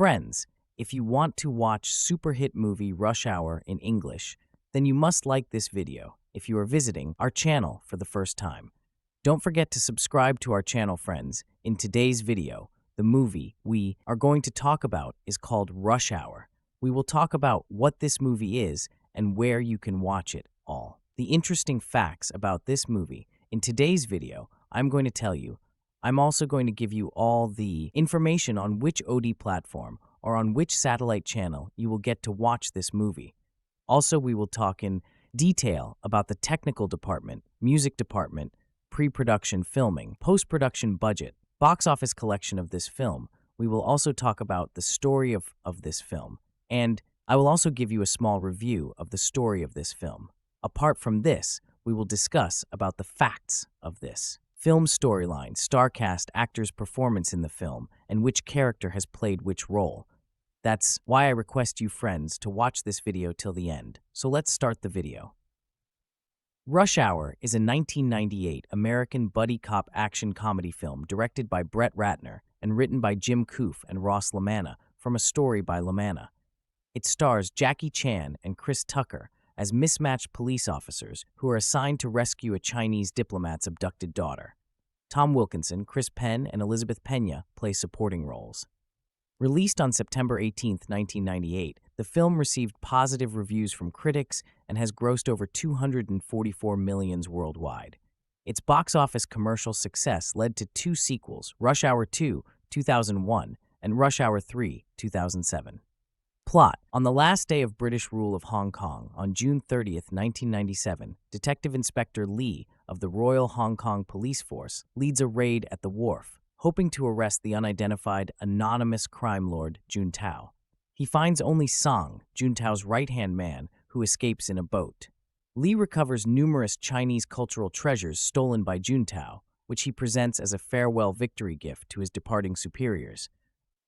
Friends, if you want to watch super hit movie Rush Hour in English, then you must like this video if you are visiting our channel for the first time. Don't forget to subscribe to our channel, friends. In today's video, the movie we are going to talk about is called Rush Hour. We will talk about what this movie is and where you can watch it all. The interesting facts about this movie. In today's video, I'm going to tell you. I'm also going to give you all the information on which OD platform or on which satellite channel you will get to watch this movie. Also, we will talk in detail about the technical department, music department, pre-production filming, post-production budget, box office collection of this film. We will also talk about the story of this film, and I will also give you a small review of the story of this film. Apart from this, we will discuss about the facts of this film storyline, star cast, actors' performance in the film, and which character has played which role. That's why I request you, friends, to watch this video till the end. So let's start the video. Rush Hour is a 1998 American buddy cop action comedy film directed by Ratner and written by Jim Koof and Ross LaManna from a story by LaManna. It stars Jackie Chan and Chris Tucker as mismatched police officers who are assigned to rescue a Chinese diplomat's abducted daughter. Tom Wilkinson, Chris Penn, and Elizabeth Pena play supporting roles. Released on September 18, 1998, the film received positive reviews from critics and has grossed over $244 million worldwide. Its box office commercial success led to two sequels, Rush Hour 2, 2001, and Rush Hour 3, 2007. Plot. On the last day of British rule of Hong Kong, on June 30, 1997, Detective Inspector Lee of the Royal Hong Kong Police Force leads a raid at the wharf, hoping to arrest the unidentified, anonymous crime lord Juntao. He finds only Song, Juntao's right-hand man, who escapes in a boat. Lee recovers numerous Chinese cultural treasures stolen by Juntao, which he presents as a farewell victory gift to his departing superiors,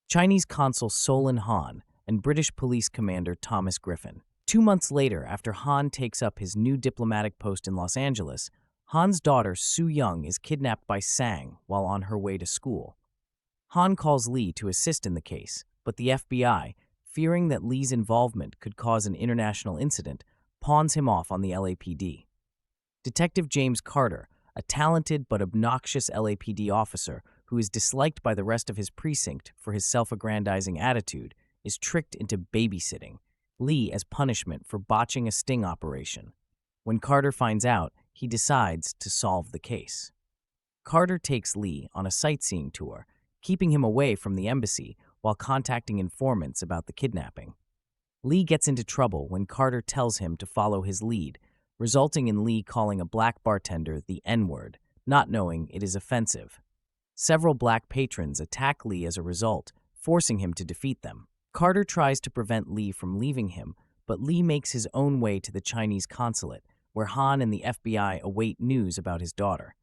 Chinese Consul Solon Han and British Police Commander Thomas Griffin. 2 months later, after Han takes up his new diplomatic post in Los Angeles, Han's daughter, Su Young, is kidnapped by Sang while on her way to school. Han calls Lee to assist in the case, but the FBI, fearing that Lee's involvement could cause an international incident, pawns him off on the LAPD. Detective James Carter, a talented but obnoxious LAPD officer who is disliked by the rest of his precinct for his self-aggrandizing attitude, is tricked into babysitting Lee as punishment for botching a sting operation. When Carter finds out, he decides to solve the case. Carter takes Lee on a sightseeing tour, keeping him away from the embassy while contacting informants about the kidnapping. Lee gets into trouble when Carter tells him to follow his lead, resulting in Lee calling a black bartender the N-word, not knowing it is offensive. Several black patrons attack Lee as a result, forcing him to defeat them. Carter tries to prevent Lee from leaving him, but Lee makes his own way to the Chinese consulate, where Han and the FBI await news about his daughter.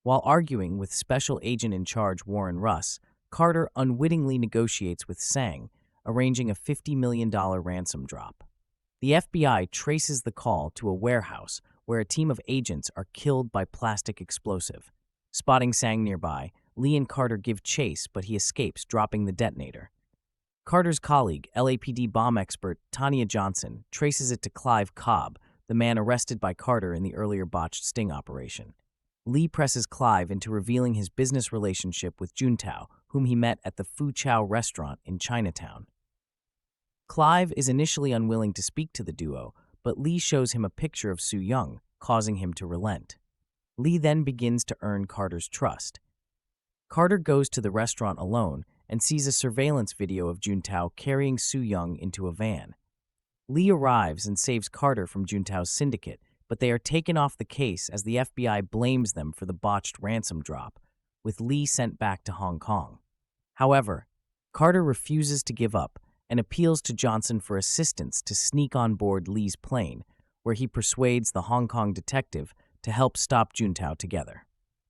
While arguing with Special Agent in Charge Warren Russ, Carter unwittingly negotiates with Sang, arranging a $50 million ransom drop. The FBI traces the call to a warehouse where a team of agents are killed by plastic explosive. Spotting Sang nearby, Lee and Carter give chase, but he escapes, dropping the detonator. Carter's colleague, LAPD bomb expert Tanya Johnson, traces it to Clive Cobb, the man arrested by Carter in the earlier botched sting operation. Lee presses Clive into revealing his business relationship with Juntao, whom he met at the Fu Chao restaurant in Chinatown. Clive is initially unwilling to speak to the duo, but Lee shows him a picture of Su Young, causing him to relent. Lee then begins to earn Carter's trust. Carter goes to the restaurant alone and sees a surveillance video of Juntao carrying Su Young into a van. Lee arrives and saves Carter from Juntao's syndicate, but they are taken off the case as the FBI blames them for the botched ransom drop, with Lee sent back to Hong Kong. However, Carter refuses to give up and appeals to Johnson for assistance to sneak on board Lee's plane, where he persuades the Hong Kong detective to help stop Juntao together.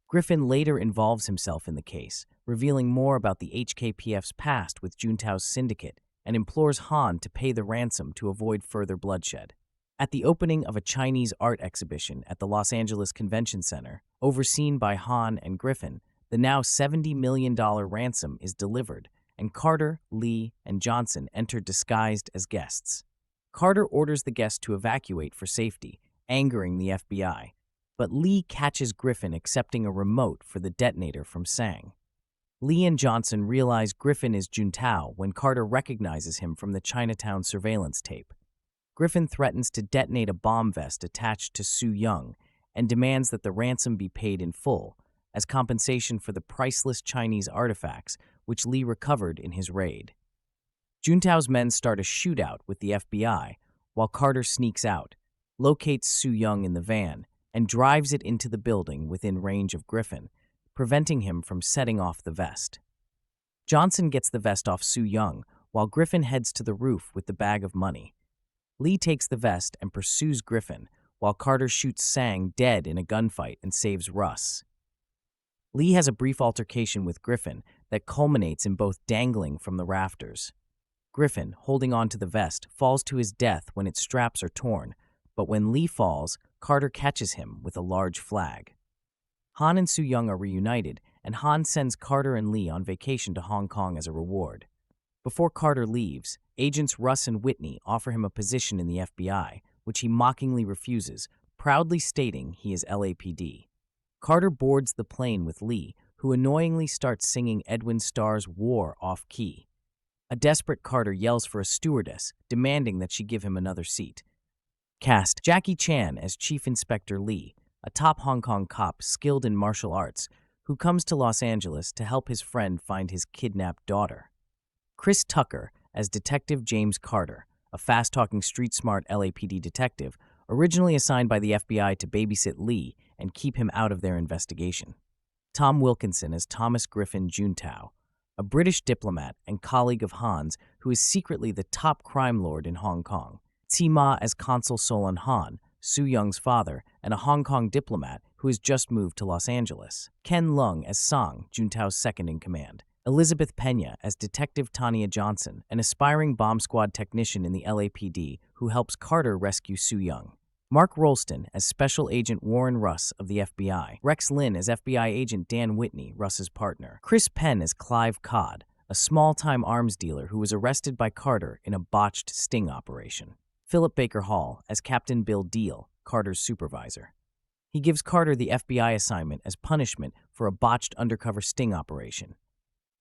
Griffin later involves himself in the case, revealing more about the HKPF's past with Juntao's syndicate, and implores Han to pay the ransom to avoid further bloodshed. At the opening of a Chinese art exhibition at the Los Angeles Convention Center, overseen by Han and Griffin, the now $70 million ransom is delivered, and Carter, Lee, and Johnson enter disguised as guests. Carter orders the guests to evacuate for safety, angering the FBI, but Lee catches Griffin accepting a remote for the detonator from Sang. Lee and Johnson realize Griffin is Juntao when Carter recognizes him from the Chinatown surveillance tape. Griffin threatens to detonate a bomb vest attached to Su Young and demands that the ransom be paid in full as compensation for the priceless Chinese artifacts which Lee recovered in his raid. Juntao's men start a shootout with the FBI while Carter sneaks out, locates Su Young in the van, and drives it into the building within range of Griffin, preventing him from setting off the vest. Johnson gets the vest off Su Young while Griffin heads to the roof with the bag of money. Lee takes the vest and pursues Griffin while Carter shoots Sang dead in a gunfight and saves Russ. Lee has a brief altercation with Griffin that culminates in both dangling from the rafters. Griffin, holding on to the vest, falls to his death when its straps are torn, but when Lee falls, Carter catches him with a large flag. Han and Su Young are reunited, and Han sends Carter and Lee on vacation to Hong Kong as a reward. Before Carter leaves, agents Russ and Whitney offer him a position in the FBI, which he mockingly refuses, proudly stating he is LAPD. Carter boards the plane with Lee, who annoyingly starts singing Edwin Starr's War off-key. A desperate Carter yells for a stewardess, demanding that she give him another seat. Cast Jackie Chan as Chief Inspector Lee, a top Hong Kong cop skilled in martial arts, who comes to Los Angeles to help his friend find his kidnapped daughter. Chris Tucker as Detective James Carter, a fast-talking, street-smart LAPD detective, originally assigned by the FBI to babysit Lee and keep him out of their investigation. Tom Wilkinson as Thomas Griffin Juntao, a British diplomat and colleague of Han's who is secretly the top crime lord in Hong Kong. Tzi Ma as Consul Solon Han, Su Young's father, and a Hong Kong diplomat who has just moved to Los Angeles. Ken Leung as Sang, Juntao's second-in-command. Elizabeth Pena as Detective Tanya Johnson, an aspiring bomb squad technician in the LAPD who helps Carter rescue Su Young. Mark Rolston as Special Agent Warren Russ of the FBI. Rex Lynn as FBI Agent Dan Whitney, Russ's partner. Chris Penn as Clive Codd, a small-time arms dealer who was arrested by Carter in a botched sting operation. Philip Baker Hall as Captain Bill Deal, Carter's supervisor. He gives Carter the FBI assignment as punishment for a botched undercover sting operation.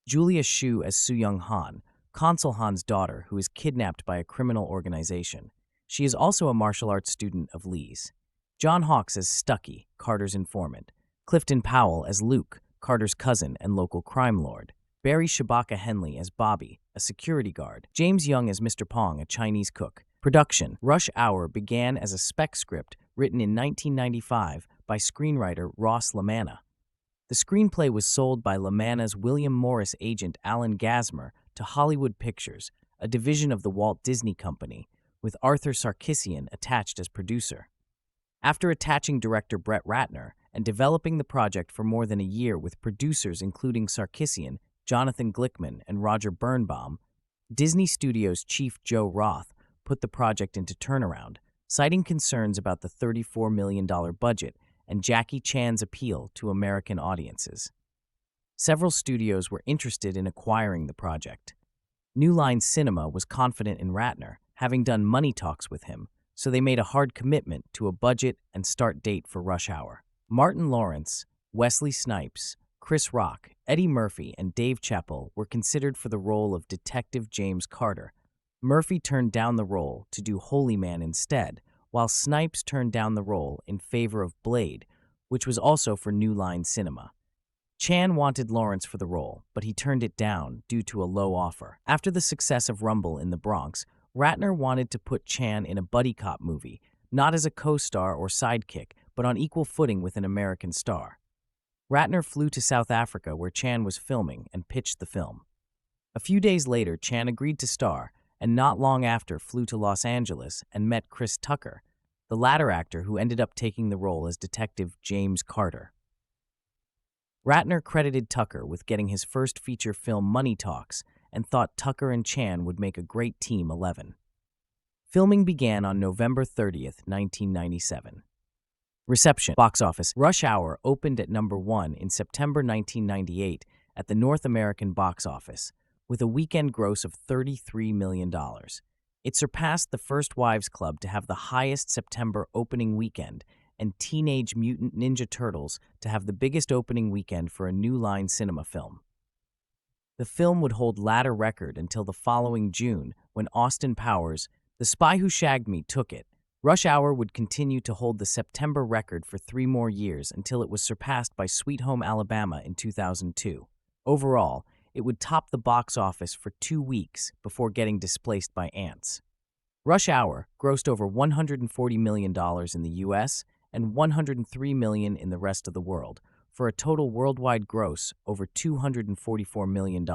Julia Shu as Su Young Han, Consul Han's daughter who is kidnapped by a criminal organization. She is also a martial arts student of Lee's. John Hawkes as Stucky, Carter's informant. Clifton Powell as Luke, Carter's cousin and local crime lord. Barry Shabaka Henley as Bobby, a security guard. James Young as Mr. Pong, a Chinese cook. Production: Rush Hour began as a spec script written in 1995 by screenwriter Ross LaManna. The screenplay was sold by LaManna's William Morris agent Alan Gasmer to Hollywood Pictures, a division of the Walt Disney Company, with Arthur Sarkissian attached as producer. After attaching director Brett Ratner and developing the project for more than a year with producers including Sarkissian, Jonathan Glickman, and Roger Birnbaum, Disney Studios chief Joe Roth put the project into turnaround, citing concerns about the $34 million budget and Jackie Chan's appeal to American audiences. Several studios were interested in acquiring the project. New Line Cinema was confident in Ratner, having done money talks with him, so they made a hard commitment to a budget and start date for Rush Hour. Martin Lawrence, Wesley Snipes, Chris Rock, Eddie Murphy, and Dave Chappelle were considered for the role of Detective James Carter. Murphy turned down the role to do Holy Man instead, while Snipes turned down the role in favor of Blade, which was also for New Line Cinema. Chan wanted Lawrence for the role, but he turned it down due to a low offer. After the success of Rumble in the Bronx, Ratner wanted to put Chan in a buddy cop movie, not as a co-star or sidekick, but on equal footing with an American star. Ratner flew to South Africa where Chan was filming and pitched the film. A few days later, Chan agreed to star, and not long after flew to Los Angeles and met Chris Tucker, the latter actor who ended up taking the role as Detective James Carter. Ratner credited Tucker with getting his first feature film Money Talks and thought Tucker and Chan would make a great Team 11. Filming began on November 30th, 1997. Reception. Box office. Rush Hour opened at number 1 in September 1998 at the North American box office, with a weekend gross of $33 million. It surpassed The First Wives Club to have the highest September opening weekend and Teenage Mutant Ninja Turtles to have the biggest opening weekend for a New Line Cinema film. The film would hold latter record until the following June when Austin Powers' The Spy Who Shagged Me took it. Rush Hour would continue to hold the September record for 3 more years until it was surpassed by Sweet Home Alabama in 2002. Overall, it would top the box office for 2 weeks before getting displaced by Ants. Rush Hour grossed over $140 million in the US and $103 million in the rest of the world, for a total worldwide gross over $244 million.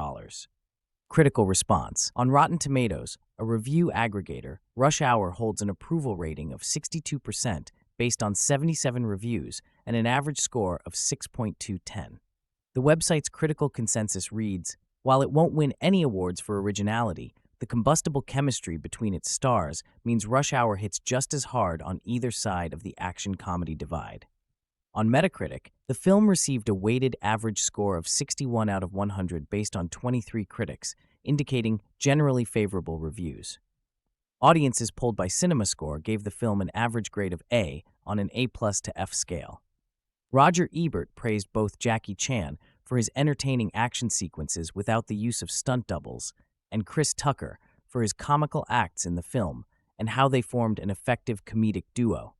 Critical response. On Rotten Tomatoes, a review aggregator, Rush Hour holds an approval rating of 62% based on 77 reviews and an average score of 6.210. The website's critical consensus reads, "While it won't win any awards for originality, the combustible chemistry between its stars means Rush Hour hits just as hard on either side of the action-comedy divide." On Metacritic, the film received a weighted average score of 61 out of 100 based on 23 critics, indicating generally favorable reviews. Audiences polled by CinemaScore gave the film an average grade of A on an A+ to F scale. Roger Ebert praised both Jackie Chan for his entertaining action sequences without the use of stunt doubles, and Chris Tucker for his comical acts in the film and how they formed an effective comedic duo.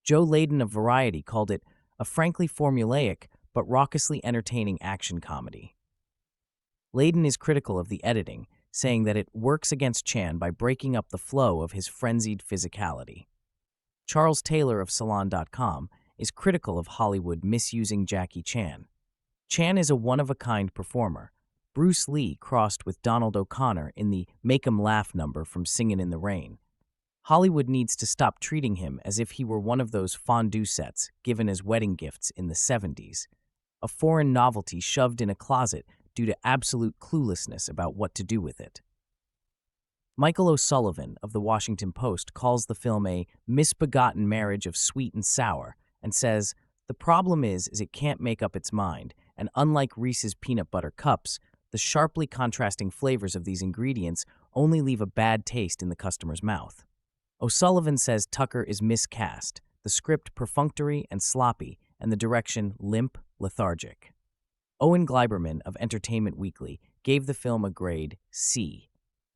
Joe Layden of Variety called it a frankly formulaic but raucously entertaining action comedy. Layden is critical of the editing, saying that it works against Chan by breaking up the flow of his frenzied physicality. Charles Taylor of Salon.com is critical of Hollywood misusing Jackie Chan. Chan is a one-of-a-kind performer. Bruce Lee crossed with Donald O'Connor in the Make 'em Laugh number from Singin' in the Rain. Hollywood needs to stop treating him as if he were one of those fondue sets given as wedding gifts in the 70s, a foreign novelty shoved in a closet due to absolute cluelessness about what to do with it. Michael O'Sullivan of The Washington Post calls the film a misbegotten marriage of sweet and sour and says, "The problem is it can't make up its mind, and unlike Reese's peanut butter cups, the sharply contrasting flavors of these ingredients only leave a bad taste in the customer's mouth." O'Sullivan says Tucker is miscast, the script perfunctory and sloppy, and the direction limp, lethargic. Owen Gleiberman of Entertainment Weekly gave the film a grade C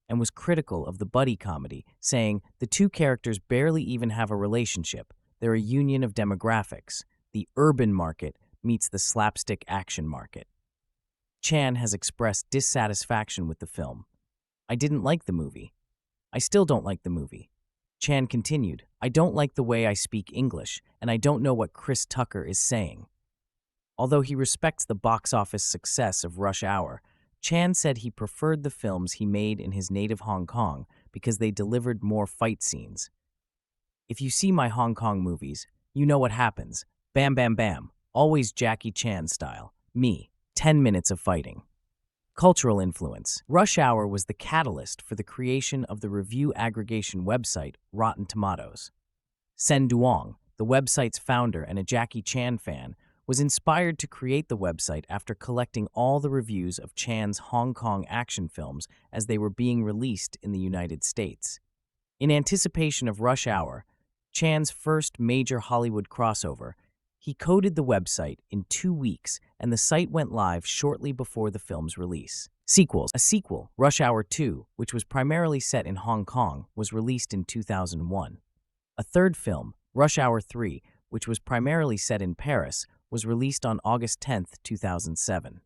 and was critical of the buddy comedy, saying the two characters barely even have a relationship. They're a union of demographics. The urban market meets the slapstick action market. Chan has expressed dissatisfaction with the film. "I didn't like the movie. I still don't like the movie." Chan continued, "I don't like the way I speak English, and I don't know what Chris Tucker is saying." Although he respects the box office success of Rush Hour, Chan said he preferred the films he made in his native Hong Kong because they delivered more fight scenes. "If you see my Hong Kong movies, you know what happens. Bam, bam, bam. Always Jackie Chan style. Me. 10 minutes of fighting." Cultural influence. Rush Hour was the catalyst for the creation of the review aggregation website Rotten Tomatoes. Sen Duong, the website's founder and a Jackie Chan fan, was inspired to create the website after collecting all the reviews of Chan's Hong Kong action films as they were being released in the United States. In anticipation of Rush Hour, Chan's first major Hollywood crossover, he coded the website in 2 weeks, and the site went live shortly before the film's release. Sequels. A sequel, Rush Hour 2, which was primarily set in Hong Kong, was released in 2001. A third film, Rush Hour 3, which was primarily set in Paris, was released on August 10, 2007.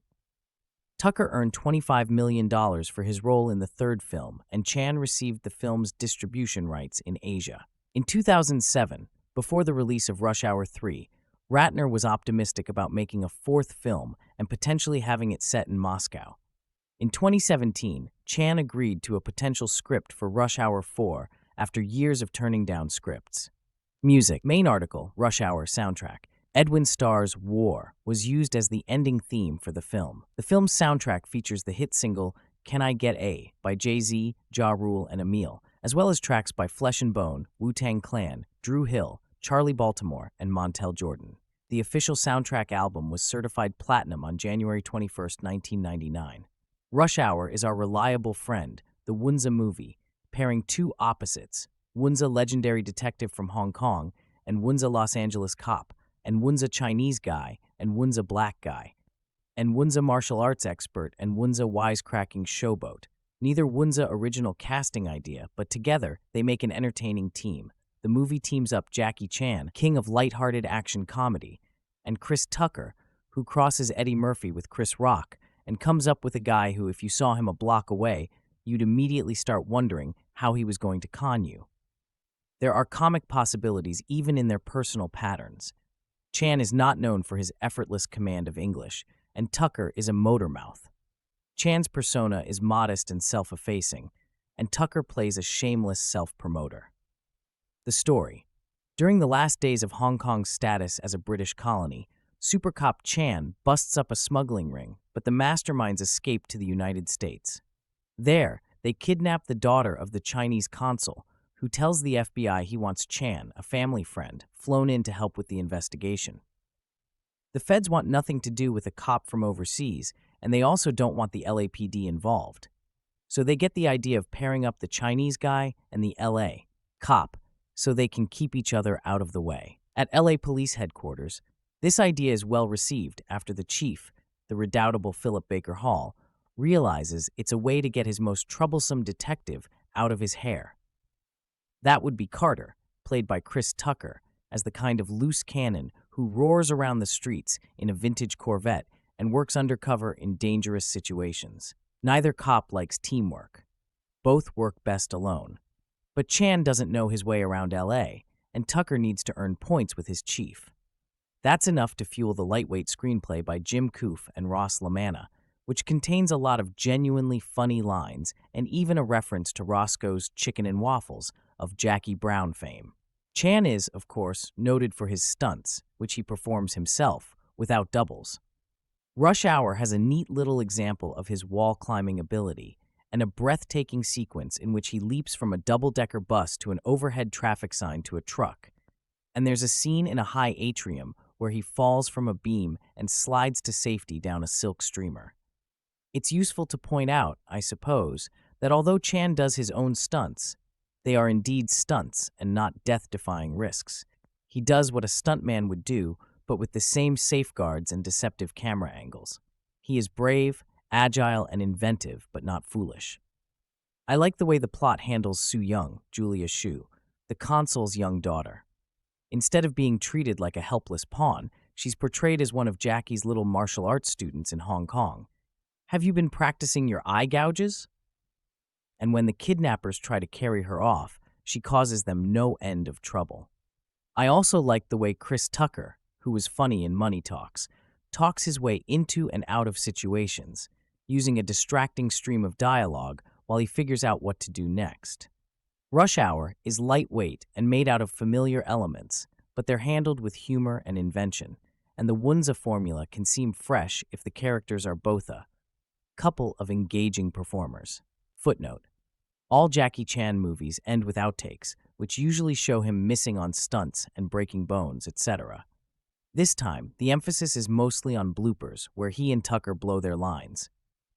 Tucker earned $25 million for his role in the third film, and Chan received the film's distribution rights in Asia. In 2007, before the release of Rush Hour 3, Ratner was optimistic about making a fourth film and potentially having it set in Moscow. In 2017, Chan agreed to a potential script for Rush Hour 4 after years of turning down scripts. Music. Main article, Rush Hour soundtrack. Edwin Starr's War was used as the ending theme for the film. The film's soundtrack features the hit single Can I Get A by Jay-Z, Ja Rule, and Emil, as well as tracks by Flesh and Bone, Wu-Tang Clan, Drew Hill, Charlie Baltimore, and Montel Jordan. The official soundtrack album was certified platinum on January 21, 1999. Rush Hour is our reliable friend, the Wunza movie, pairing two opposites, Wunza legendary detective from Hong Kong and Wunza Los Angeles cop, and Wunza Chinese guy and Wunza black guy, and Wunza martial arts expert and Wunza wisecracking showboat. Neither Wunza original casting idea, but together they make an entertaining team. The movie teams up Jackie Chan, king of lighthearted action comedy, and Chris Tucker, who crosses Eddie Murphy with Chris Rock and comes up with a guy who, if you saw him a block away, you'd immediately start wondering how he was going to con you. There are comic possibilities even in their personal patterns. Chan is not known for his effortless command of English, and Tucker is a motor mouth. Chan's persona is modest and self-effacing, and Tucker plays a shameless self-promoter. The story. During the last days of Hong Kong's status as a British colony, Super Cop Chan busts up a smuggling ring, but the masterminds escape to the United States. There, they kidnap the daughter of the Chinese consul, who tells the FBI he wants Chan, a family friend, flown in to help with the investigation. The feds want nothing to do with a cop from overseas, and they also don't want the LAPD involved. So they get the idea of pairing up the Chinese guy and the LA cop so they can keep each other out of the way. At LA Police Headquarters, this idea is well received after the chief, the redoubtable Philip Baker Hall, realizes it's a way to get his most troublesome detective out of his hair. That would be Carter, played by Chris Tucker, as the kind of loose cannon who roars around the streets in a vintage Corvette and works undercover in dangerous situations. Neither cop likes teamwork. Both work best alone. But Chan doesn't know his way around LA, and Tucker needs to earn points with his chief. That's enough to fuel the lightweight screenplay by Jim Koof and Ross LaManna, which contains a lot of genuinely funny lines and even a reference to Roscoe's Chicken and Waffles of Jackie Brown fame. Chan is, of course, noted for his stunts, which he performs himself, without doubles. Rush Hour has a neat little example of his wall-climbing ability, and a breathtaking sequence in which he leaps from a double-decker bus to an overhead traffic sign to a truck. And there's a scene in a high atrium where he falls from a beam and slides to safety down a silk streamer. It's useful to point out, I suppose, that although Chan does his own stunts, they are indeed stunts and not death-defying risks. He does what a stuntman would do, but with the same safeguards and deceptive camera angles. He is brave, agile, and inventive, but not foolish. I like the way the plot handles Su Young, Julia Shu, the consul's young daughter. Instead of being treated like a helpless pawn, she's portrayed as one of Jackie's little martial arts students in Hong Kong. Have you been practicing your eye gouges? And when the kidnappers try to carry her off, she causes them no end of trouble. I also like the way Chris Tucker, who is funny in Money Talks, talks his way into and out of situations, using a distracting stream of dialogue while he figures out what to do next. Rush Hour is lightweight and made out of familiar elements, but they're handled with humor and invention, and the Wunza formula can seem fresh if the characters are both a couple of engaging performers. Footnote: all Jackie Chan movies end with outtakes, which usually show him missing on stunts and breaking bones, etc. This time, the emphasis is mostly on bloopers, where he and Tucker blow their lines.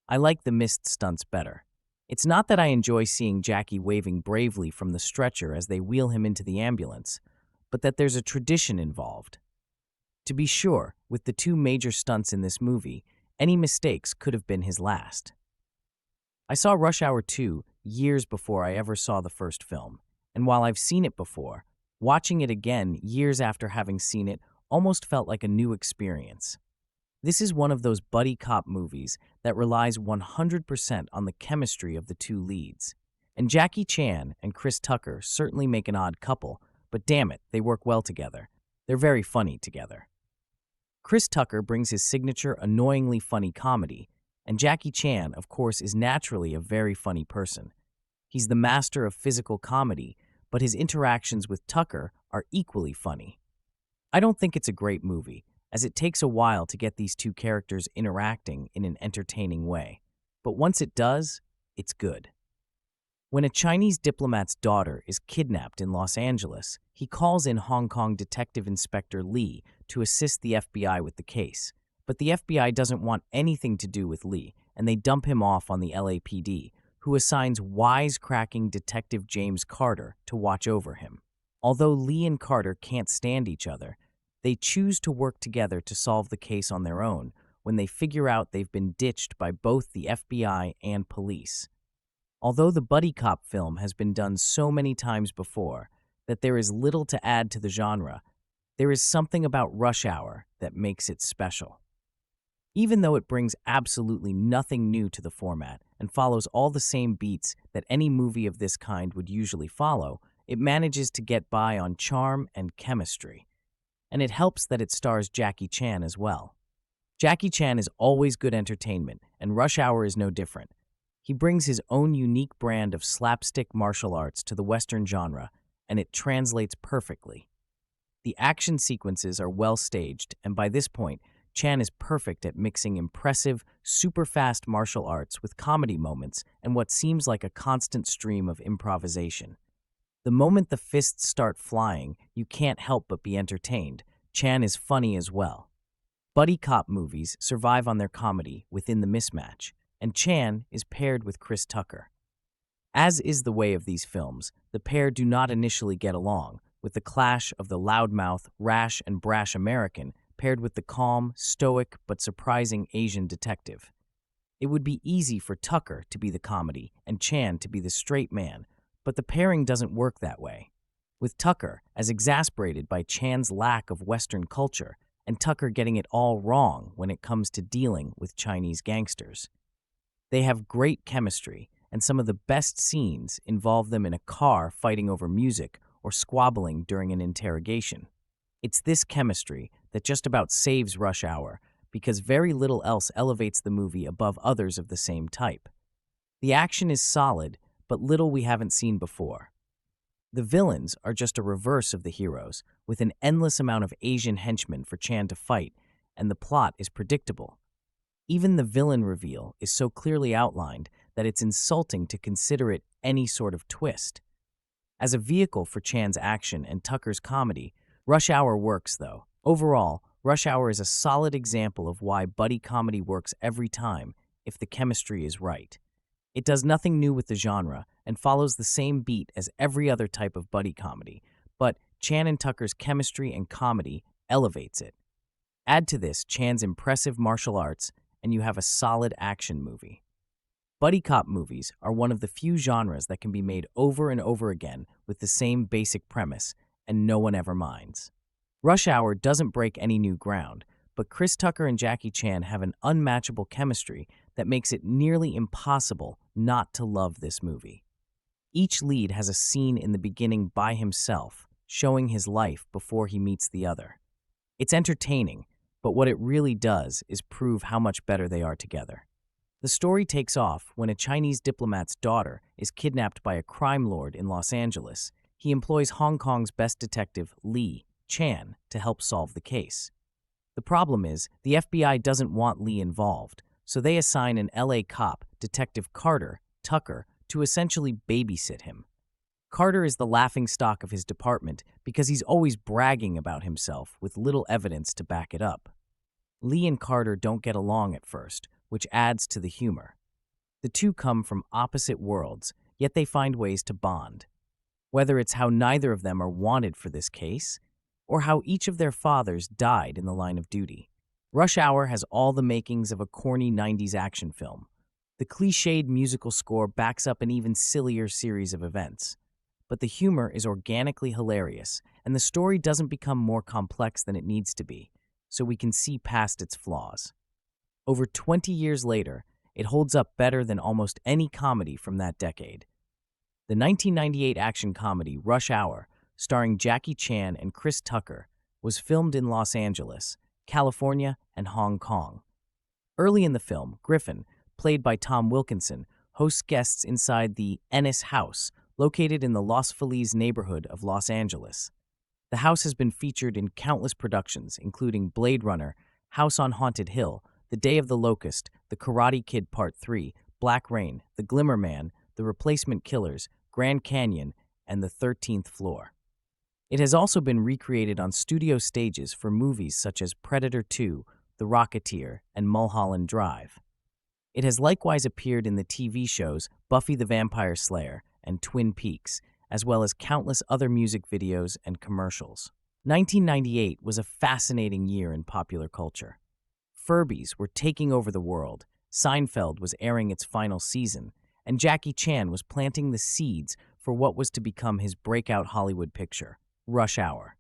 I like the missed stunts better. It's not that I enjoy seeing Jackie waving bravely from the stretcher as they wheel him into the ambulance, but that there's a tradition involved. To be sure, with the two major stunts in this movie, any mistakes could have been his last. I saw Rush Hour 2 years before I ever saw the first film, and while I've seen it before, watching it again years after having seen it almost felt like a new experience. This is one of those buddy cop movies that relies 100% on the chemistry of the two leads. And Jackie Chan and Chris Tucker certainly make an odd couple, but damn it, they work well together. They're very funny together. Chris Tucker brings his signature annoyingly funny comedy, and Jackie Chan, of course, is naturally a very funny person. He's the master of physical comedy, but his interactions with Tucker are equally funny. I don't think it's a great movie, as it takes a while to get these two characters interacting in an entertaining way. But once it does, it's good. When a Chinese diplomat's daughter is kidnapped in Los Angeles, he calls in Hong Kong Detective Inspector Lee to assist the FBI with the case. But the FBI doesn't want anything to do with Lee, and they dump him off on the LAPD, who assigns wisecracking Detective James Carter to watch over him. Although Lee and Carter can't stand each other, they choose to work together to solve the case on their own when they figure out they've been ditched by both the FBI and police. Although the buddy cop film has been done so many times before that there is little to add to the genre, there is something about Rush Hour that makes it special. Even though it brings absolutely nothing new to the format and follows all the same beats that any movie of this kind would usually follow, it manages to get by on charm and chemistry. And it helps that it stars Jackie Chan as well. Jackie Chan is always good entertainment, and Rush Hour is no different. He brings his own unique brand of slapstick martial arts to the Western genre, and it translates perfectly. The action sequences are well staged, and by this point, Chan is perfect at mixing impressive, super-fast martial arts with comedy moments and what seems like a constant stream of improvisation. The moment the fists start flying, you can't help but be entertained. Chan is funny as well. Buddy cop movies survive on their comedy within the mismatch, and Chan is paired with Chris Tucker. As is the way of these films, the pair do not initially get along, with the clash of the loudmouth, rash, and brash American paired with the calm, stoic, but surprising Asian detective. It would be easy for Tucker to be the comedy and Chan to be the straight man, but the pairing doesn't work that way. With Tucker as exasperated by Chan's lack of Western culture, and Tucker getting it all wrong when it comes to dealing with Chinese gangsters. They have great chemistry, and some of the best scenes involve them in a car fighting over music or squabbling during an interrogation. It's this chemistry that just about saves Rush Hour, because very little else elevates the movie above others of the same type. The action is solid, but little we haven't seen before. The villains are just a reverse of the heroes, with an endless amount of Asian henchmen for Chan to fight, and the plot is predictable. Even the villain reveal is so clearly outlined that it's insulting to consider it any sort of twist. As a vehicle for Chan's action and Tucker's comedy, Rush Hour works, though. Overall, Rush Hour is a solid example of why buddy comedy works every time if the chemistry is right. It does nothing new with the genre and follows the same beat as every other type of buddy comedy, but Chan and Tucker's chemistry and comedy elevates it. Add to this Chan's impressive martial arts, and you have a solid action movie. Buddy cop movies are one of the few genres that can be made over and over again with the same basic premise, and no one ever minds. Rush Hour doesn't break any new ground, but Chris Tucker and Jackie Chan have an unmatchable chemistry that makes it nearly impossible not to love this movie. Each lead has a scene in the beginning by himself, showing his life before he meets the other. It's entertaining, but what it really does is prove how much better they are together. The story takes off when a Chinese diplomat's daughter is kidnapped by a crime lord in Los Angeles. He employs Hong Kong's best detective, Lee, Chan, to help solve the case. The problem is, the FBI doesn't want Lee involved, so they assign an LA cop, Detective Carter, Tucker, to essentially babysit him. Carter is the laughingstock of his department because he's always bragging about himself with little evidence to back it up. Lee and Carter don't get along at first, which adds to the humor. The two come from opposite worlds, yet they find ways to bond. Whether it's how neither of them are wanted for this case, or how each of their fathers died in the line of duty. Rush Hour has all the makings of a corny 90s action film. The cliched musical score backs up an even sillier series of events. But the humor is organically hilarious, and the story doesn't become more complex than it needs to be, so we can see past its flaws. Over 20 years later, it holds up better than almost any comedy from that decade. The 1998 action comedy Rush Hour, starring Jackie Chan and Chris Tucker, was filmed in Los Angeles, California, and Hong Kong. Early in the film, Griffin, played by Tom Wilkinson, hosts guests inside the Ennis House, located in the Los Feliz neighborhood of Los Angeles. The house has been featured in countless productions, including Blade Runner, House on Haunted Hill, The Day of the Locust, The Karate Kid Part 3, Black Rain, The Glimmer Man, The Replacement Killers, Grand Canyon, and The 13th Floor. It has also been recreated on studio stages for movies such as Predator 2, The Rocketeer, and Mulholland Drive. It has likewise appeared in the TV shows Buffy the Vampire Slayer and Twin Peaks, as well as countless other music videos and commercials. 1998 was a fascinating year in popular culture. Furbies were taking over the world, Seinfeld was airing its final season, and Jackie Chan was planting the seeds for what was to become his breakout Hollywood picture, Rush Hour.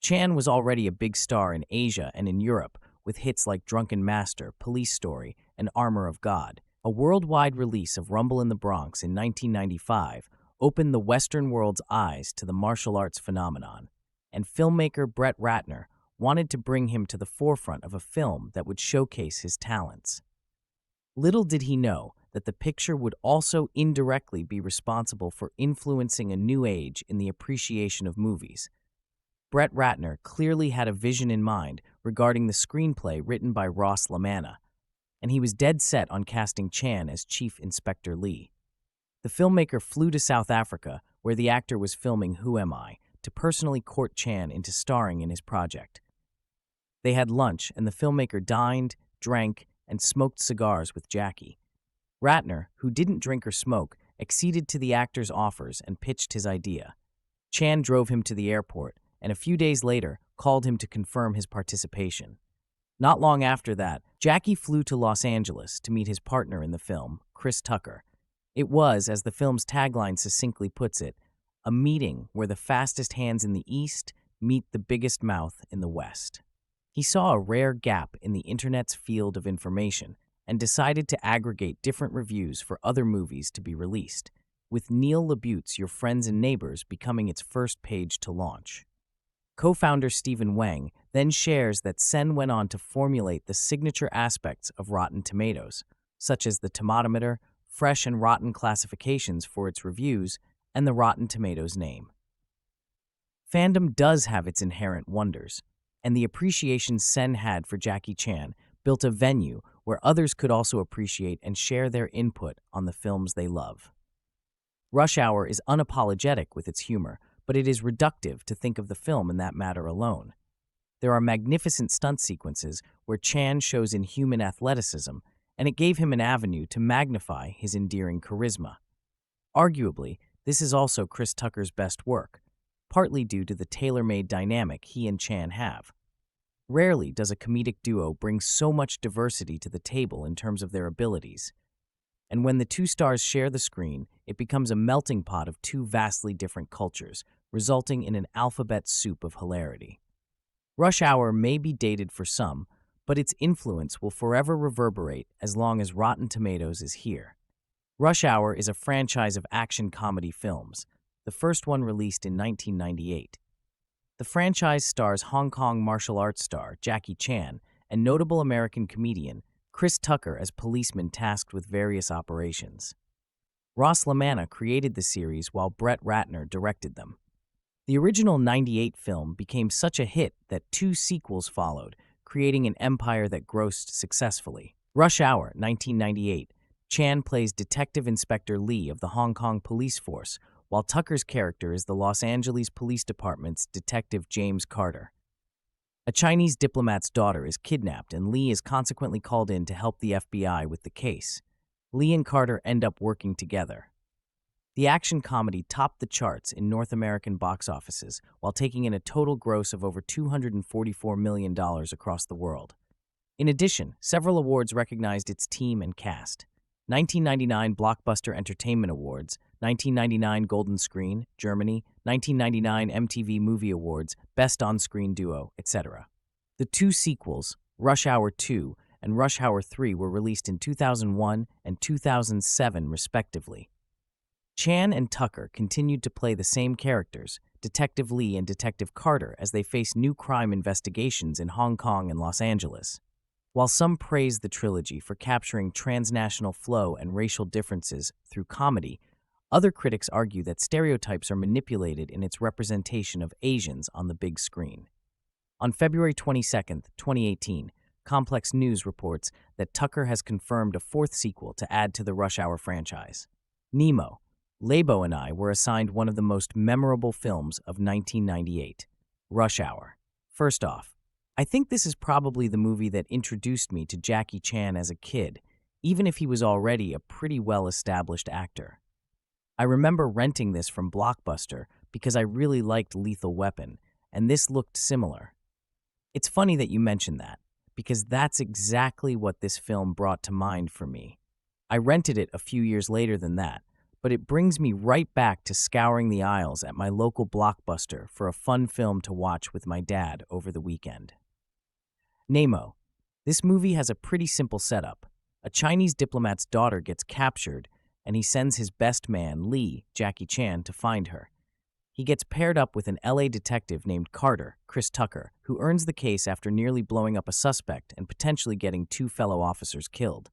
Chan was already a big star in Asia and in Europe, with hits like Drunken Master, Police Story, and Armor of God. A worldwide release of Rumble in the Bronx in 1995 opened the Western world's eyes to the martial arts phenomenon, and filmmaker Brett Ratner wanted to bring him to the forefront of a film that would showcase his talents. Little did he know that the picture would also indirectly be responsible for influencing a new age in the appreciation of movies. Brett Ratner clearly had a vision in mind regarding the screenplay written by LaManna, and he was dead set on casting Chan as Chief Inspector Lee. The filmmaker flew to South Africa, where the actor was filming Who Am I?, to personally court Chan into starring in his project. They had lunch, and the filmmaker dined, drank, and smoked cigars with Jackie. Ratner, who didn't drink or smoke, acceded to the actor's offers and pitched his idea. Chan drove him to the airport, and a few days later called him to confirm his participation. Not long after that, Jackie flew to Los Angeles to meet his partner in the film, Chris Tucker. It was, as the film's tagline succinctly puts it, a meeting where the fastest hands in the East meet the biggest mouth in the West. He saw a rare gap in the internet's field of information and decided to aggregate different reviews for other movies to be released, with Neil LaBute's Your Friends and Neighbors becoming its first page to launch. Co-founder Stephen Wang then shares that Sen went on to formulate the signature aspects of Rotten Tomatoes, such as the Tomatometer, fresh and rotten classifications for its reviews, and the Rotten Tomatoes name. Fandom does have its inherent wonders, and the appreciation Sen had for Jackie Chan built a venue where others could also appreciate and share their input on the films they love. Rush Hour is unapologetic with its humor, but it is reductive to think of the film in that matter alone. There are magnificent stunt sequences where Chan shows inhuman athleticism, and it gave him an avenue to magnify his endearing charisma. Arguably, this is also Chris Tucker's best work, partly due to the tailor-made dynamic he and Chan have. Rarely does a comedic duo bring so much diversity to the table in terms of their abilities. And when the two stars share the screen, it becomes a melting pot of two vastly different cultures, resulting in an alphabet soup of hilarity. Rush Hour may be dated for some, but its influence will forever reverberate as long as Rotten Tomatoes is here. Rush Hour is a franchise of action comedy films, the first one released in 1998. The franchise stars Hong Kong martial arts star Jackie Chan and notable American comedian Chris Tucker as policemen tasked with various operations. LaManna created the series while Brett Ratner directed them. The original '98 film became such a hit that 2 sequels followed, creating an empire that grossed successfully. Rush Hour, 1998. Chan plays Detective Inspector Lee of the Hong Kong Police Force, while Tucker's character is the Los Angeles Police Department's Detective James Carter. A Chinese diplomat's daughter is kidnapped, and Lee is consequently called in to help the FBI with the case. Lee and Carter end up working together. The action comedy topped the charts in North American box offices while taking in a total gross of over $244 million across the world. In addition, several awards recognized its team and cast. 1999 Blockbuster Entertainment Awards, 1999 Golden Screen, Germany, 1999 MTV Movie Awards, Best On-Screen Duo, etc. The 2 sequels, Rush Hour 2 and Rush Hour 3, were released in 2001 and 2007, respectively. Chan and Tucker continued to play the same characters, Detective Lee and Detective Carter, as they face new crime investigations in Hong Kong and Los Angeles. While some praise the trilogy for capturing transnational flow and racial differences through comedy, other critics argue that stereotypes are manipulated in its representation of Asians on the big screen. On February 22, 2018, Complex News reports that Tucker has confirmed a 4th sequel to add to the Rush Hour franchise. Nemo. Labo and I were assigned one of the most memorable films of 1998, Rush Hour. First off, I think this is probably the movie that introduced me to Jackie Chan as a kid. even if he was already a pretty well-established actor. I remember renting this from Blockbuster because I really liked Lethal Weapon, and this looked similar. It's funny that you mentioned that, because that's exactly what this film brought to mind for me. I rented it a few years later than that, but it brings me right back to scouring the aisles at my local Blockbuster for a fun film to watch with my dad over the weekend. Nemo. This movie has a pretty simple setup. A Chinese diplomat's daughter gets captured, and he sends his best man, Lee, Jackie Chan, to find her. He gets paired up with an LA detective named Carter, Chris Tucker, who earns the case after nearly blowing up a suspect and potentially getting 2 fellow officers killed.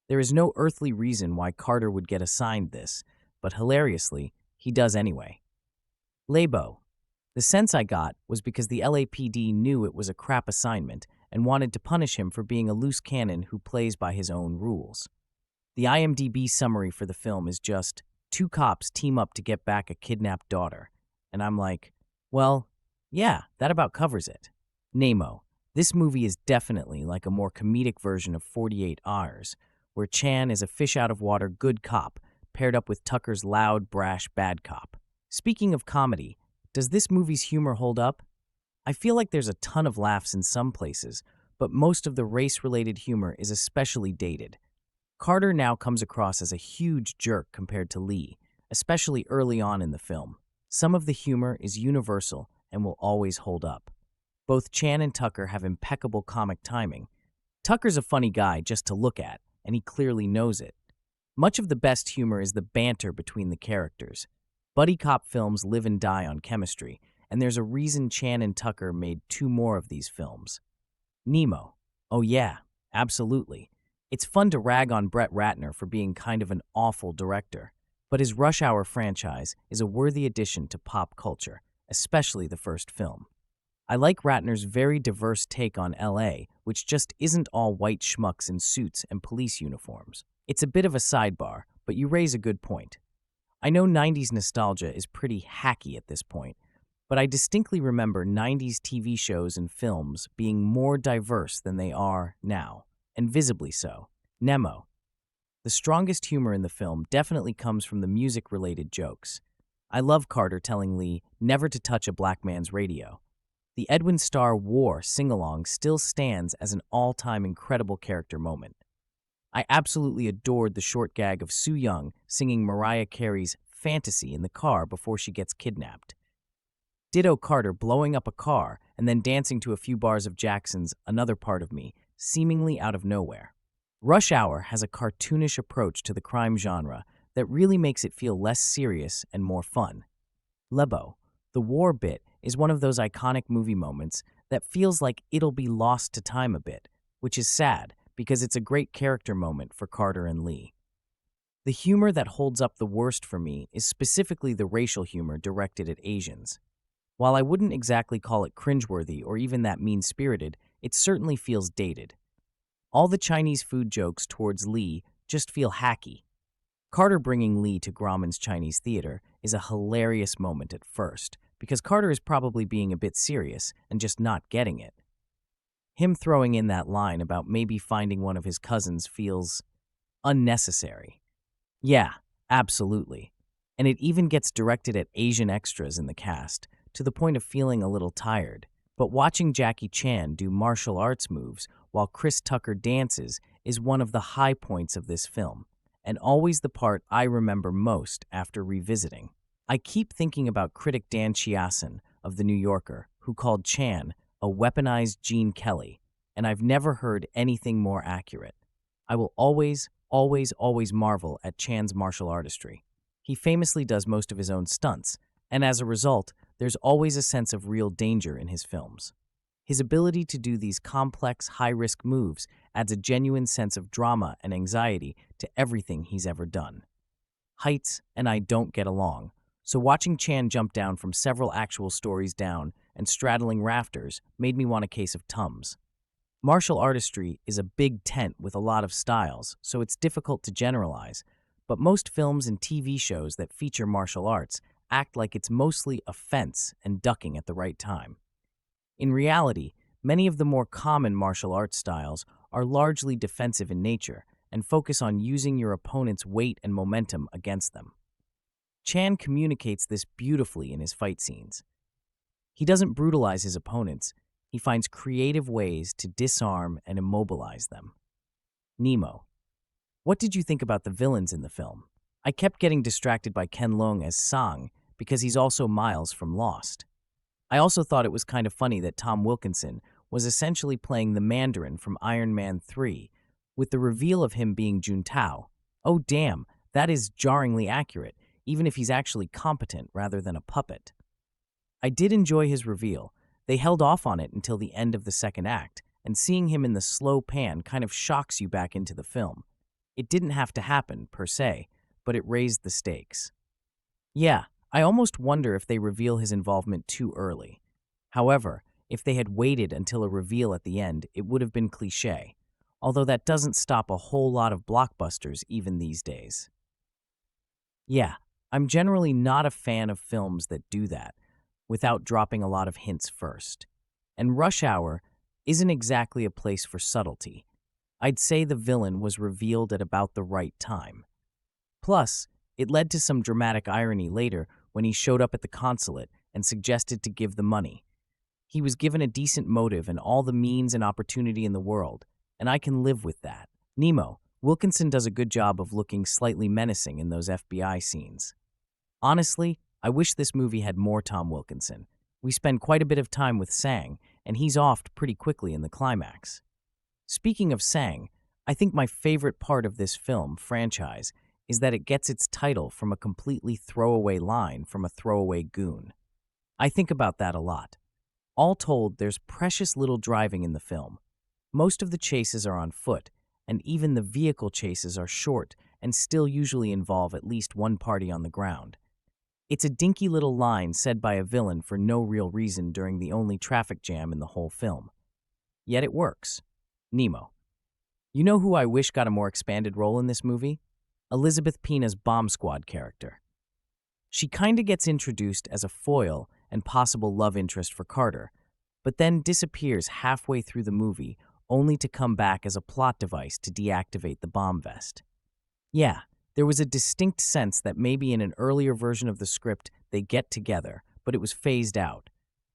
There is no earthly reason why Carter would get assigned this, but hilariously, he does anyway. Labo. The sense I got was because the LAPD knew it was a crap assignment and wanted to punish him for being a loose cannon who plays by his own rules. The IMDb summary for the film is just, 2 cops team up to get back a kidnapped daughter. And I'm like, well, yeah, that about covers it. Nemo. This movie is definitely like a more comedic version of 48 Hours, where Chan is a fish-out-of-water good cop paired up with Tucker's loud, brash bad cop. Speaking of comedy, does this movie's humor hold up? I feel like there's a ton of laughs in some places, but most of the race-related humor is especially dated. Carter now comes across as a huge jerk compared to Lee, especially early on in the film. Some of the humor is universal and will always hold up. Both Chan and Tucker have impeccable comic timing. Tucker's a funny guy just to look at, and he clearly knows it. Much of the best humor is the banter between the characters. Buddy cop films live and die on chemistry, and there's a reason Chan and Tucker made 2 more of these films. Nemo. Oh yeah, absolutely. It's fun to rag on Brett Ratner for being kind of an awful director, but his Rush Hour franchise is a worthy addition to pop culture, especially the first film. I like Ratner's very diverse take on LA, which just isn't all white schmucks in suits and police uniforms. It's a bit of a sidebar, but you raise a good point. I know 90s nostalgia is pretty hacky at this point, but I distinctly remember 90s TV shows and films being more diverse than they are now, and visibly so. Nemo. The strongest humor in the film definitely comes from the music-related jokes. I love Carter telling Lee never to touch a black man's radio. The Edwin Starr War sing-along still stands as an all-time incredible character moment. I absolutely adored the short gag of Soo Young singing Mariah Carey's Fantasy in the car before she gets kidnapped. Ditto Carter blowing up a car and then dancing to a few bars of Jackson's Another Part of Me, seemingly out of nowhere. Rush Hour has a cartoonish approach to the crime genre that really makes it feel less serious and more fun. Lebo, the war bit, is one of those iconic movie moments that feels like it'll be lost to time a bit, which is sad because it's a great character moment for Carter and Lee. The humor that holds up the worst for me is specifically the racial humor directed at Asians. While I wouldn't exactly call it cringeworthy or even that mean-spirited, it certainly feels dated. All the Chinese food jokes towards Lee just feel hacky. Carter bringing Lee to Grauman's Chinese theater is a hilarious moment at first, because Carter is probably being a bit serious and just not getting it. Him throwing in that line about maybe finding one of his cousins feels unnecessary. Yeah, absolutely. And it even gets directed at Asian extras in the cast, to the point of feeling a little tired. But watching Jackie Chan do martial arts moves while Chris Tucker dances is one of the high points of this film, and always the part I remember most after revisiting. I keep thinking about critic Dan Chiasson of The New Yorker, who called Chan a weaponized Gene Kelly, and I've never heard anything more accurate. I will always marvel at Chan's martial artistry. He famously does most of his own stunts, and as a result, there's always a sense of real danger in his films. His ability to do these complex, high-risk moves adds a genuine sense of drama and anxiety to everything he's ever done. Heights and I don't get along, so watching Chan jump down from several actual stories down and straddling rafters made me want a case of Tums. Martial artistry is a big tent with a lot of styles, so it's difficult to generalize, but most films and TV shows that feature martial arts act like it's mostly a fence and ducking at the right time. In reality, many of the more common martial arts styles are largely defensive in nature and focus on using your opponent's weight and momentum against them. Chan communicates this beautifully in his fight scenes. He doesn't brutalize his opponents, he finds creative ways to disarm and immobilize them. Nemo. What did you think about the villains in the film? I kept getting distracted by Ken Leung as Sang because he's also Miles from Lost. I also thought it was kind of funny that Tom Wilkinson was essentially playing the Mandarin from Iron Man 3, with the reveal of him being Juntao. Oh damn, that is jarringly accurate, even if he's actually competent rather than a puppet. I did enjoy his reveal. They held off on it until the end of the second act, and seeing him in the slow pan kind of shocks you back into the film. It didn't have to happen, per se, but it raised the stakes. Yeah, I almost wonder if they reveal his involvement too early. However, if they had waited until a reveal at the end, it would have been cliché, although that doesn't stop a whole lot of blockbusters even these days. Yeah, I'm generally not a fan of films that do that, without dropping a lot of hints first. And Rush Hour isn't exactly a place for subtlety. I'd say the villain was revealed at about the right time. Plus, it led to some dramatic irony later when he showed up at the consulate and suggested to give the money. He was given a decent motive and all the means and opportunity in the world, and I can live with that. Nemo. Wilkinson does a good job of looking slightly menacing in those FBI scenes. Honestly, I wish this movie had more Tom Wilkinson. We spend quite a bit of time with Sang, and he's offed pretty quickly in the climax. Speaking of Sang, I think my favorite part of this film franchise is that it gets its title from a completely throwaway line from a throwaway goon. I think about that a lot. All told, there's precious little driving in the film. Most of the chases are on foot, and even the vehicle chases are short and still usually involve at least one party on the ground. It's a dinky little line said by a villain for no real reason during the only traffic jam in the whole film. Yet it works. Nemo. You know who I wish got a more expanded role in this movie? Elizabeth Pena's Bomb Squad character. She kinda gets introduced as a foil and possible love interest for Carter, but then disappears halfway through the movie only to come back as a plot device to deactivate the bomb vest. Yeah, there was a distinct sense that maybe in an earlier version of the script they get together, but it was phased out.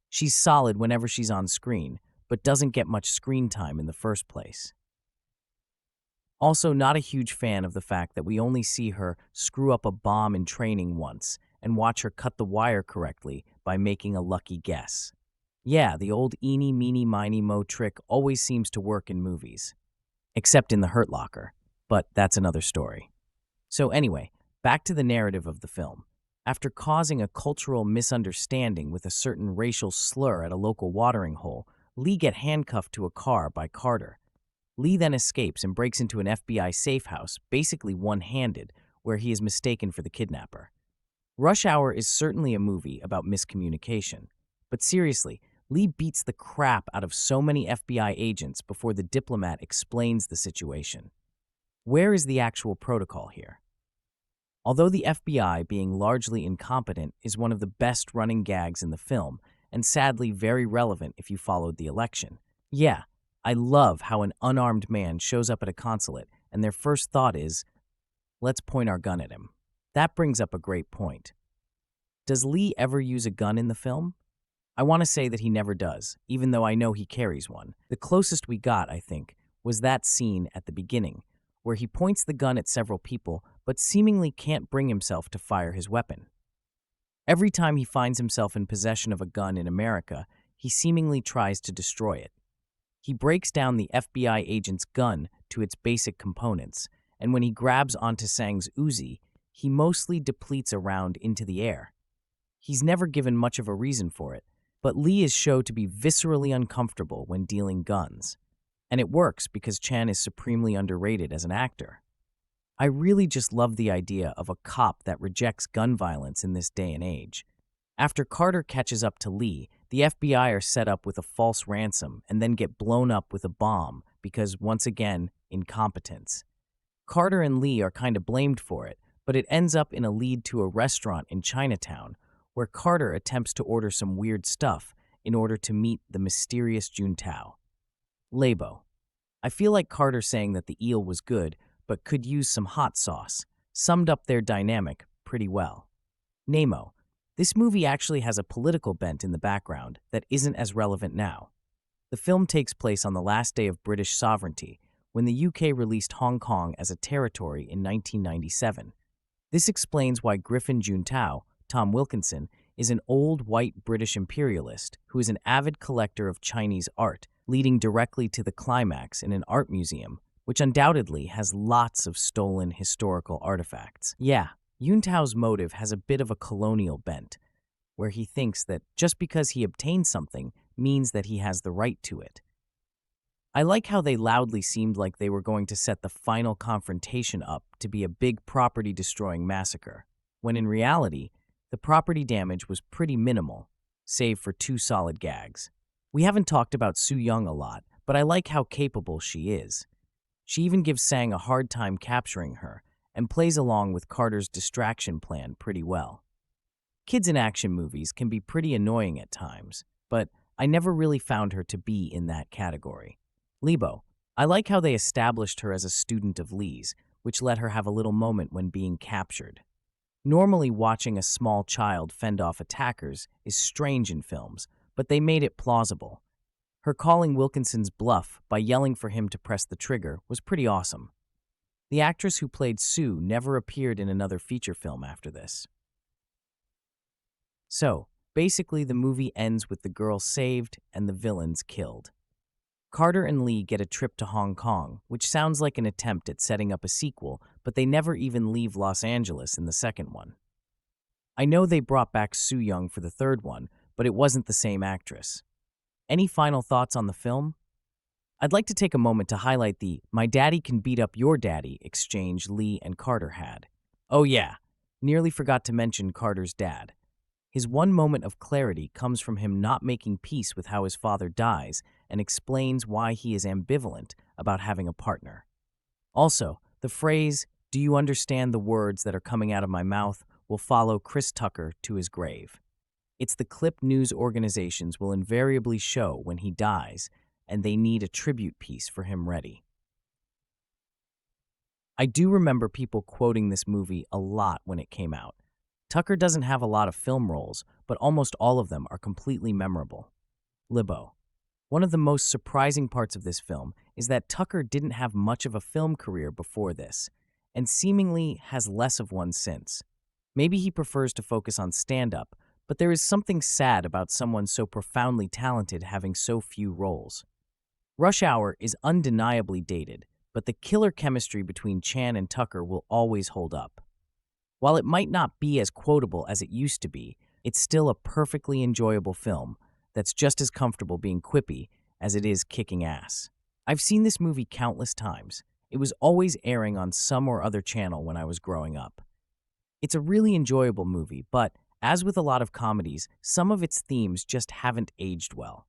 She's solid whenever she's on screen, but doesn't get much screen time in the first place. Also, not a huge fan of the fact that we only see her screw up a bomb in training once and watch her cut the wire correctly by making a lucky guess. Yeah, the old eeny, meeny, miny, mo trick always seems to work in movies. Except in The Hurt Locker, but that's another story. So anyway, back to the narrative of the film. After causing a cultural misunderstanding with a certain racial slur at a local watering hole, Lee gets handcuffed to a car by Carter. Lee then escapes and breaks into an FBI safe house, basically one-handed, where he is mistaken for the kidnapper. Rush Hour is certainly a movie about miscommunication. But seriously, Lee beats the crap out of so many FBI agents before the diplomat explains the situation. Where is the actual protocol here? Although the FBI being largely incompetent is one of the best running gags in the film, and sadly very relevant if you followed the election. Yeah, I love how an unarmed man shows up at a consulate and their first thought is, let's point our gun at him. That brings up a great point. Does Lee ever use a gun in the film? I want to say that he never does, even though I know he carries one. The closest we got, I think, was that scene at the beginning, where he points the gun at several people but seemingly can't bring himself to fire his weapon. Every time he finds himself in possession of a gun in America, he seemingly tries to destroy it. He breaks down the FBI agent's gun to its basic components, and when he grabs onto Sang's Uzi, he mostly depletes a round into the air. He's never given much of a reason for it, but Lee is shown to be viscerally uncomfortable when dealing guns. And it works because Chan is supremely underrated as an actor. I really just love the idea of a cop that rejects gun violence in this day and age. After Carter catches up to Lee, the FBI are set up with a false ransom and then get blown up with a bomb because, once again, incompetence. Carter and Lee are kind of blamed for it, but it ends up in a lead to a restaurant in Chinatown where Carter attempts to order some weird stuff in order to meet the mysterious Juntao. Labo. I feel like Carter saying that the eel was good, but could use some hot sauce, summed up their dynamic pretty well. Nemo. This movie actually has a political bent in the background that isn't as relevant now. The film takes place on the last day of British sovereignty, when the UK released Hong Kong as a territory in 1997. This explains why Griffin Juntao, Tom Wilkinson, is an old white British imperialist who is an avid collector of Chinese art, leading directly to the climax in an art museum, which undoubtedly has lots of stolen historical artifacts. Yeah, Yuntao's motive has a bit of a colonial bent, where he thinks that just because he obtained something means that he has the right to it. I like how they loudly seemed like they were going to set the final confrontation up to be a big property-destroying massacre, when in reality, the property damage was pretty minimal, save for 2 solid gags. We haven't talked about Su Young a lot, but I like how capable she is. She even gives Sang a hard time capturing her, and plays along with Carter's distraction plan pretty well. Kids in action movies can be pretty annoying at times, but I never really found her to be in that category. Lebo. I like how they established her as a student of Lee's, which let her have a little moment when being captured. Normally, watching a small child fend off attackers is strange in films, but they made it plausible. Her calling Wilkinson's bluff by yelling for him to press the trigger was pretty awesome. The actress who played Sue never appeared in another feature film after this. So, basically the movie ends with the girl saved and the villains killed. Carter and Lee get a trip to Hong Kong, which sounds like an attempt at setting up a sequel, but they never even leave Los Angeles in the second one. I know they brought back Su Young for the third one, but it wasn't the same actress. Any final thoughts on the film? I'd like to take a moment to highlight the "my daddy can beat up your daddy" exchange Lee and Carter had. Oh yeah, nearly forgot to mention Carter's dad. His one moment of clarity comes from him not making peace with how his father dies and explains why he is ambivalent about having a partner. Also, the phrase, "Do you understand the words that are coming out of my mouth?" will follow Chris Tucker to his grave. It's the clip news organizations will invariably show when he dies, and they need a tribute piece for him ready. I do remember people quoting this movie a lot when it came out. Tucker doesn't have a lot of film roles, but almost all of them are completely memorable. Libo. One of the most surprising parts of this film is that Tucker didn't have much of a film career before this, and seemingly has less of one since. Maybe he prefers to focus on stand-up, but there is something sad about someone so profoundly talented having so few roles. Rush Hour is undeniably dated, but the killer chemistry between Chan and Tucker will always hold up. While it might not be as quotable as it used to be, it's still a perfectly enjoyable film that's just as comfortable being quippy as it is kicking ass. I've seen this movie countless times. It was always airing on some or other channel when I was growing up. It's a really enjoyable movie, but as with a lot of comedies, some of its themes just haven't aged well.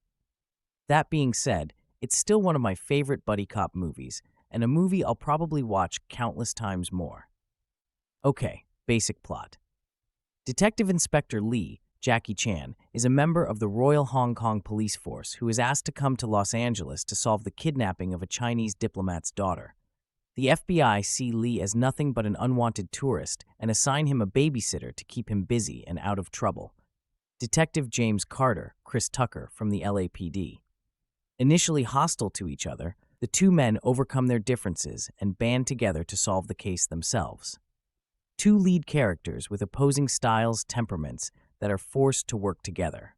That being said, it's still one of my favorite buddy cop movies, and a movie I'll probably watch countless times more. Okay, basic plot. Detective Inspector Lee, Jackie Chan, is a member of the Royal Hong Kong Police Force who is asked to come to Los Angeles to solve the kidnapping of a Chinese diplomat's daughter. The FBI see Lee as nothing but an unwanted tourist and assign him a babysitter to keep him busy and out of trouble. Detective James Carter, Chris Tucker from the LAPD. Initially hostile to each other, the two men overcome their differences and band together to solve the case themselves. Two lead characters with opposing styles, temperaments that are forced to work together.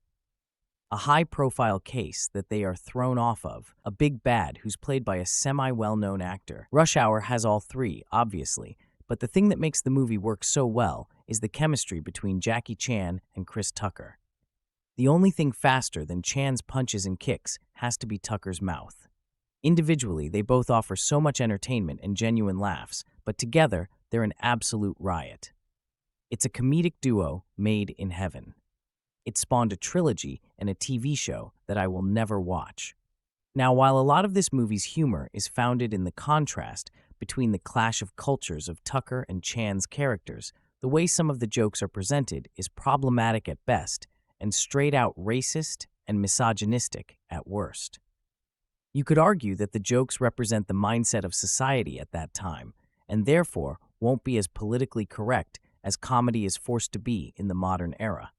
A high-profile case that they are thrown off of, a big bad who's played by a semi-well-known actor. Rush Hour has all three, obviously, but the thing that makes the movie work so well is the chemistry between Jackie Chan and Chris Tucker. The only thing faster than Chan's punches and kicks has to be Tucker's mouth. Individually, they both offer so much entertainment and genuine laughs, but together, they're an absolute riot. It's a comedic duo made in heaven. It spawned a trilogy and a TV show that I will never watch. Now, while a lot of this movie's humor is founded in the contrast between the clash of cultures of Tucker and Chan's characters, the way some of the jokes are presented is problematic at best and straight-out racist and misogynistic at worst. You could argue that the jokes represent the mindset of society at that time, and therefore won't be as politically correct as comedy is forced to be in the modern era.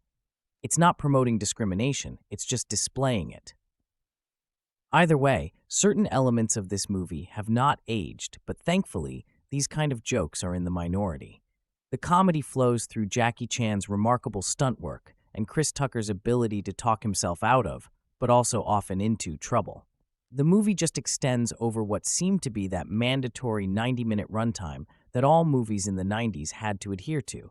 It's not promoting discrimination, it's just displaying it. Either way, certain elements of this movie have not aged, but thankfully, these kind of jokes are in the minority. The comedy flows through Jackie Chan's remarkable stunt work and Chris Tucker's ability to talk himself out of, but also often into, trouble. The movie just extends over what seemed to be that mandatory 90-minute runtime that all movies in the 90s had to adhere to.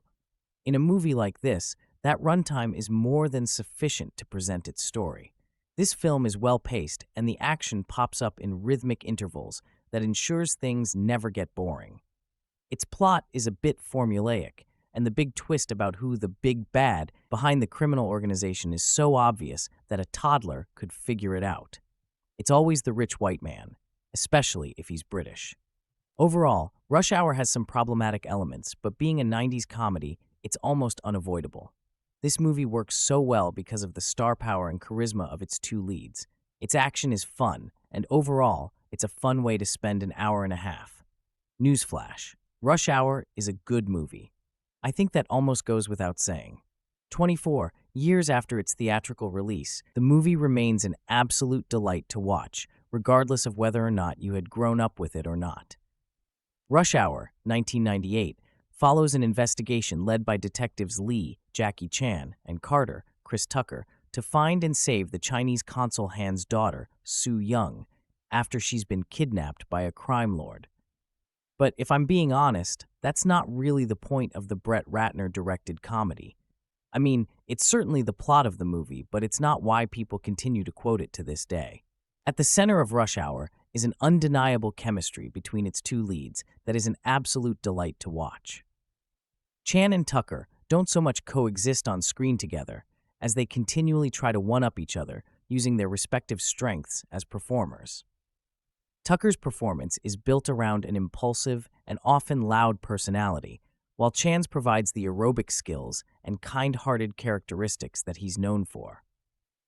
In a movie like this, that runtime is more than sufficient to present its story. This film is well-paced, and the action pops up in rhythmic intervals that ensures things never get boring. Its plot is a bit formulaic, and the big twist about who the big bad behind the criminal organization is so obvious that a toddler could figure it out. It's always the rich white man, especially if he's British. Overall, Rush Hour has some problematic elements, but being a 90s comedy, it's almost unavoidable. This movie works so well because of the star power and charisma of its two leads. Its action is fun, and overall, it's a fun way to spend an hour and a half. Newsflash: Rush Hour is a good movie. I think that almost goes without saying. 24 years after its theatrical release, the movie remains an absolute delight to watch, regardless of whether or not you had grown up with it or not. Rush Hour, 1998, follows an investigation led by detectives Lee, Jackie Chan, and Carter, Chris Tucker, to find and save the Chinese consul Han's daughter, Su Leung, after she's been kidnapped by a crime lord. But if I'm being honest, that's not really the point of the Brett Ratner-directed comedy. I mean, it's certainly the plot of the movie, but it's not why people continue to quote it to this day. At the center of Rush Hour is an undeniable chemistry between its two leads that is an absolute delight to watch. Chan and Tucker don't so much coexist on screen together as they continually try to one-up each other using their respective strengths as performers. Tucker's performance is built around an impulsive and often loud personality, while Chan's provides the aerobic skills and kind-hearted characteristics that he's known for.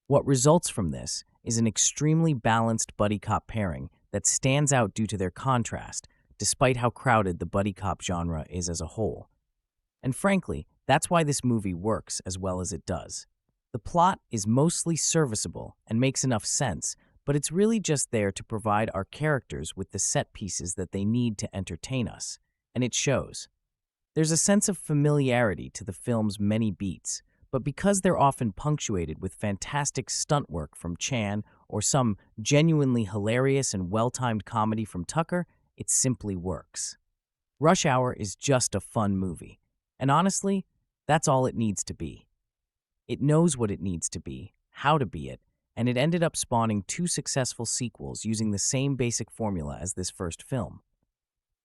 What results from this is an extremely balanced buddy cop pairing that stands out due to their contrast, despite how crowded the buddy cop genre is as a whole. And frankly, that's why this movie works as well as it does. The plot is mostly serviceable and makes enough sense, but it's really just there to provide our characters with the set pieces that they need to entertain us, and it shows. There's a sense of familiarity to the film's many beats, but because they're often punctuated with fantastic stunt work from Chan or some genuinely hilarious and well-timed comedy from Tucker, it simply works. Rush Hour is just a fun movie, and honestly, that's all it needs to be. It knows what it needs to be, how to be it, and it ended up spawning 2 successful sequels using the same basic formula as this first film.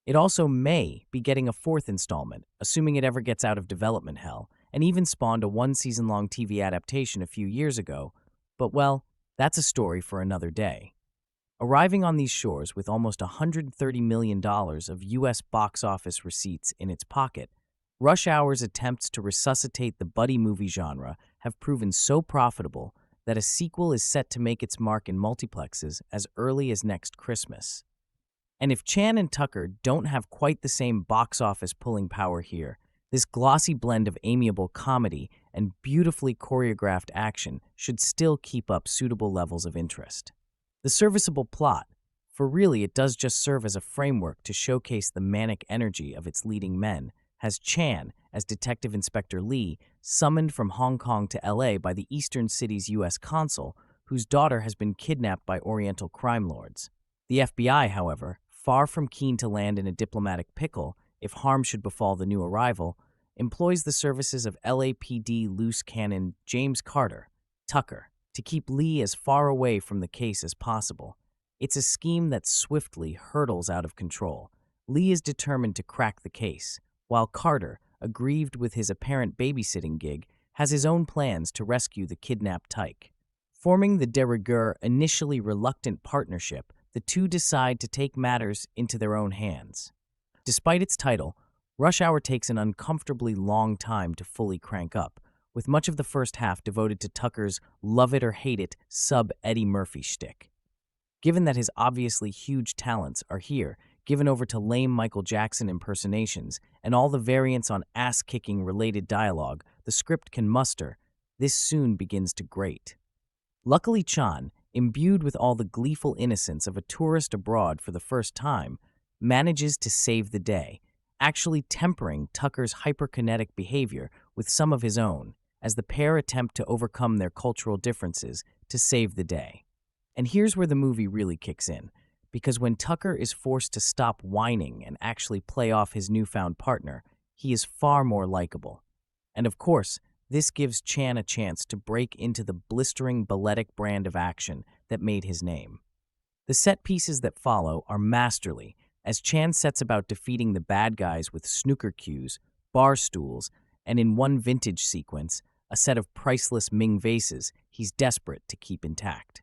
It also may be getting a 4th installment, assuming it ever gets out of development hell, and even spawned a 1-season-long TV adaptation a few years ago, but well, that's a story for another day. Arriving on these shores with almost $130 million of U.S. box office receipts in its pocket, Rush Hour's attempts to resuscitate the buddy movie genre have proven so profitable that a sequel is set to make its mark in multiplexes as early as next Christmas. And if Chan and Tucker don't have quite the same box office pulling power here, this glossy blend of amiable comedy and beautifully choreographed action should still keep up suitable levels of interest. The serviceable plot, for really it does just serve as a framework to showcase the manic energy of its leading men, has Chan, as Detective Inspector Lee, summoned from Hong Kong to LA by the Eastern City's U.S. consul, whose daughter has been kidnapped by Oriental crime lords. The FBI, however, far from keen to land in a diplomatic pickle if harm should befall the new arrival, employs the services of LAPD loose cannon James Carter, Tucker, to keep Lee as far away from the case as possible. It's a scheme that swiftly hurtles out of control. Lee is determined to crack the case, while Carter, aggrieved with his apparent babysitting gig, has his own plans to rescue the kidnapped tyke. Forming the de rigueur, initially reluctant partnership, the two decide to take matters into their own hands. Despite its title, Rush Hour takes an uncomfortably long time to fully crank up, with much of the first half devoted to Tucker's love-it-or-hate-it sub-Eddie Murphy shtick. Given that his obviously huge talents are here, given over to lame Michael Jackson impersonations, and all the variants on ass-kicking related dialogue the script can muster, this soon begins to grate. Luckily, Chan, imbued with all the gleeful innocence of a tourist abroad for the first time, manages to save the day, actually tempering Tucker's hyperkinetic behavior with some of his own, as the pair attempt to overcome their cultural differences to save the day. And here's where the movie really kicks in, because when Tucker is forced to stop whining and actually play off his newfound partner, he is far more likable. And of course, this gives Chan a chance to break into the blistering balletic brand of action that made his name. The set pieces that follow are masterly, as Chan sets about defeating the bad guys with snooker cues, bar stools, and in one vintage sequence, a set of priceless Ming vases he's desperate to keep intact.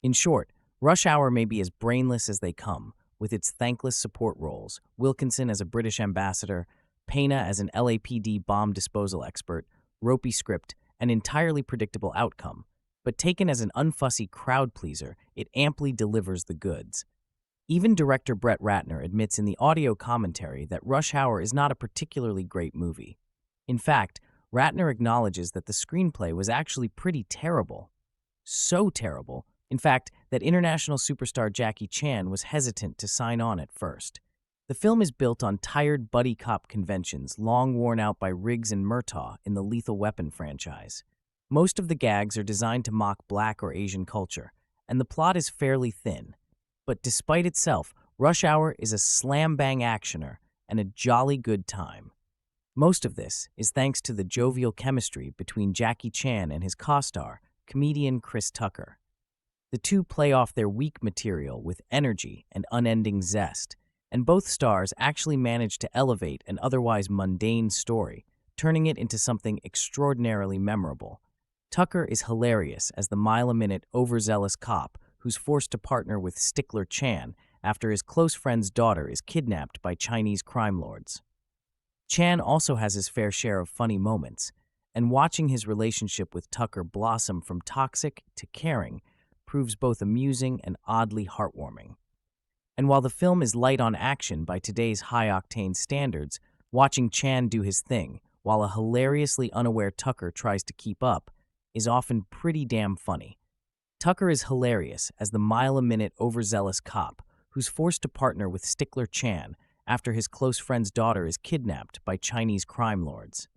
In short, Rush Hour may be as brainless as they come, with its thankless support roles, Wilkinson as a British ambassador, Pena as an LAPD bomb disposal expert, ropey script, and entirely predictable outcome, but taken as an unfussy crowd pleaser, it amply delivers the goods. Even director Brett Ratner admits in the audio commentary that Rush Hour is not a particularly great movie. In fact, Ratner acknowledges that the screenplay was actually pretty terrible. So terrible, in fact, that international superstar Jackie Chan was hesitant to sign on at first. The film is built on tired buddy cop conventions long worn out by Riggs and Murtaugh in the Lethal Weapon franchise. Most of the gags are designed to mock Black or Asian culture, and the plot is fairly thin. But despite itself, Rush Hour is a slam-bang actioner and a jolly good time. Most of this is thanks to the jovial chemistry between Jackie Chan and his co-star, comedian Chris Tucker. The two play off their weak material with energy and unending zest, and both stars actually manage to elevate an otherwise mundane story, turning it into something extraordinarily memorable. Tucker is hilarious as the mile-a-minute overzealous cop who's forced to partner with stickler Chan after his close friend's daughter is kidnapped by Chinese crime lords. Chan also has his fair share of funny moments, and watching his relationship with Tucker blossom from toxic to caring proves both amusing and oddly heartwarming. And while the film is light on action by today's high-octane standards, watching Chan do his thing while a hilariously unaware Tucker tries to keep up is often pretty damn funny. Tucker is hilarious as the mile-a-minute overzealous cop who's forced to partner with stickler Chan after his close friend's daughter is kidnapped by Chinese crime lords.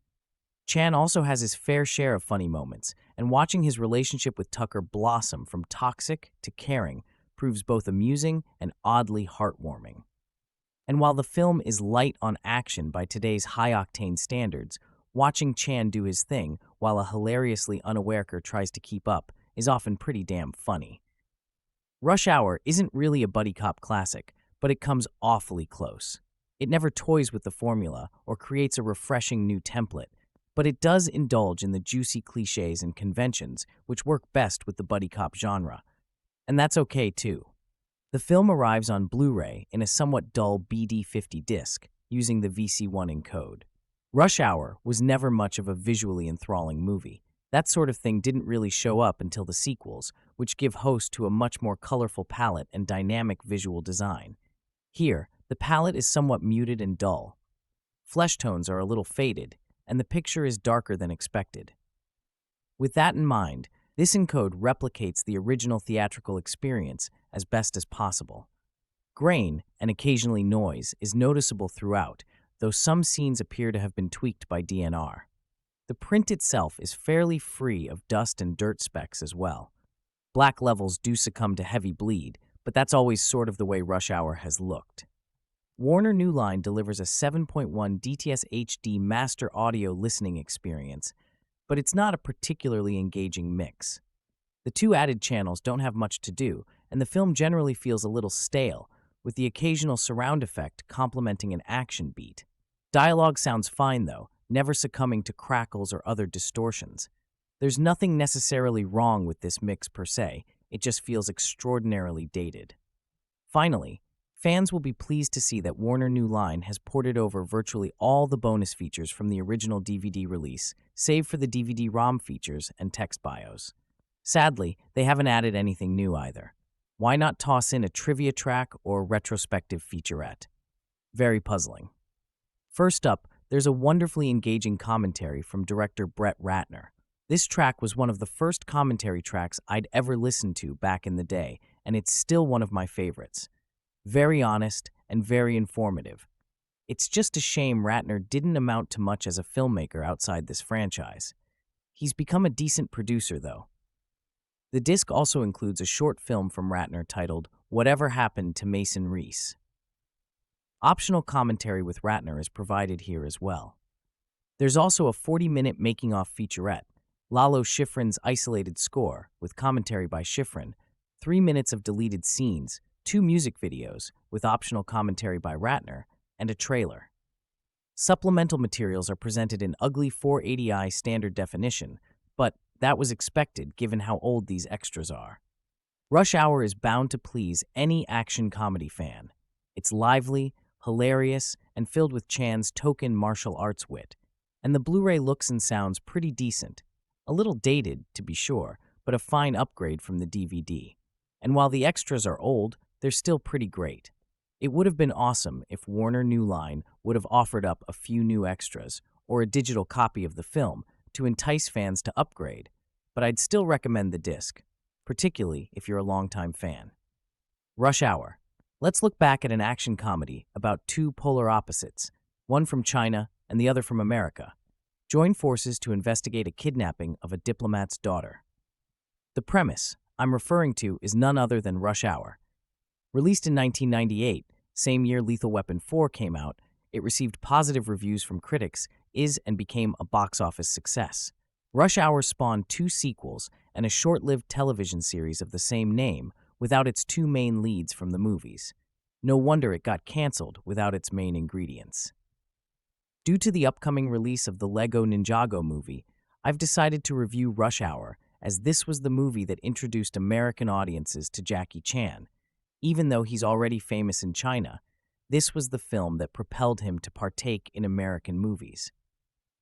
Chan also has his fair share of funny moments, and watching his relationship with Tucker blossom from toxic to caring proves both amusing and oddly heartwarming. And while the film is light on action by today's high-octane standards, watching Chan do his thing while a hilariously unaware tries to keep up is often pretty damn funny. Rush Hour isn't really a buddy cop classic, but it comes awfully close. It never toys with the formula or creates a refreshing new template, but it does indulge in the juicy cliches and conventions which work best with the buddy cop genre. And that's okay too. The film arrives on Blu-ray in a somewhat dull BD50 disc using the VC1 encode. Rush Hour was never much of a visually enthralling movie. That sort of thing didn't really show up until the sequels, which give host to a much more colorful palette and dynamic visual design. Here, the palette is somewhat muted and dull. Flesh tones are a little faded, and the picture is darker than expected. With that in mind, this encode replicates the original theatrical experience as best as possible. Grain, and occasionally noise, is noticeable throughout, though some scenes appear to have been tweaked by DNR. The print itself is fairly free of dust and dirt specks as well. Black levels do succumb to heavy bleed, but that's always sort of the way Rush Hour has looked. Warner New Line delivers a 7.1 DTS HD master audio listening experience, but it's not a particularly engaging mix. The two added channels don't have much to do, and the film generally feels a little stale, with the occasional surround effect complementing an action beat. Dialogue sounds fine though, never succumbing to crackles or other distortions. There's nothing necessarily wrong with this mix per se, it just feels extraordinarily dated. Finally, fans will be pleased to see that Warner New Line has ported over virtually all the bonus features from the original DVD release, save for the DVD-ROM features and text bios. Sadly, they haven't added anything new either. Why not toss in a trivia track or retrospective featurette? Very puzzling. First up, there's a wonderfully engaging commentary from director Brett Ratner. This track was one of the first commentary tracks I'd ever listened to back in the day, and it's still one of my favorites. Very honest and very informative. It's just a shame Ratner didn't amount to much as a filmmaker outside this franchise. He's become a decent producer, though. The disc also includes a short film from Ratner titled Whatever Happened to Mason Reese. Optional commentary with Ratner is provided here as well. There's also a 40-minute making-of featurette, Lalo Schifrin's isolated score, with commentary by Schifrin, 3 minutes of deleted scenes, 2 music videos, with optional commentary by Ratner, and a trailer. Supplemental materials are presented in ugly 480i standard definition, but that was expected given how old these extras are. Rush Hour is bound to please any action comedy fan. It's lively, hilarious, and filled with Chan's token martial arts wit. And the Blu-ray looks and sounds pretty decent. A little dated, to be sure, but a fine upgrade from the DVD. And while the extras are old, they're still pretty great. It would have been awesome if Warner New Line would have offered up a few new extras or a digital copy of the film to entice fans to upgrade, but I'd still recommend the disc, particularly if you're a longtime fan. Rush Hour. Let's look back at an action comedy about two polar opposites, one from China and the other from America, join forces to investigate a kidnapping of a diplomat's daughter. The premise I'm referring to is none other than Rush Hour. Released in 1998, same year Lethal Weapon 4 came out, it received positive reviews from critics, is and became a box office success. Rush Hour spawned 2 sequels and a short-lived television series of the same name without its 2 main leads from the movies. No wonder it got canceled without its main ingredients. Due to the upcoming release of the Lego Ninjago movie, I've decided to review Rush Hour, as this was the movie that introduced American audiences to Jackie Chan. Even though he's already famous in China, this was the film that propelled him to partake in American movies.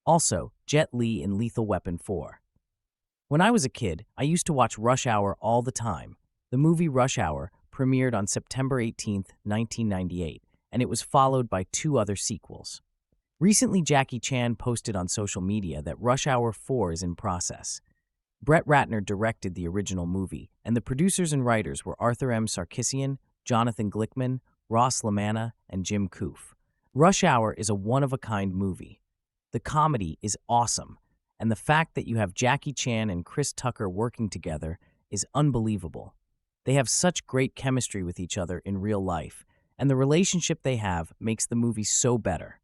Also, Jet Li in Lethal Weapon 4. When I was a kid, I used to watch Rush Hour all the time. The movie Rush Hour premiered on September 18, 1998, and it was followed by 2 other sequels. Recently, Jackie Chan posted on social media that Rush Hour 4 is in process. Brett Ratner directed the original movie, and the producers and writers were Arthur M. Sarkissian, Jonathan Glickman, Ross LaManna, and Jim Koof. Rush Hour is a one-of-a-kind movie. The comedy is awesome, and the fact that you have Jackie Chan and Chris Tucker working together is unbelievable. They have such great chemistry with each other in real life, and the relationship they have makes the movie so better.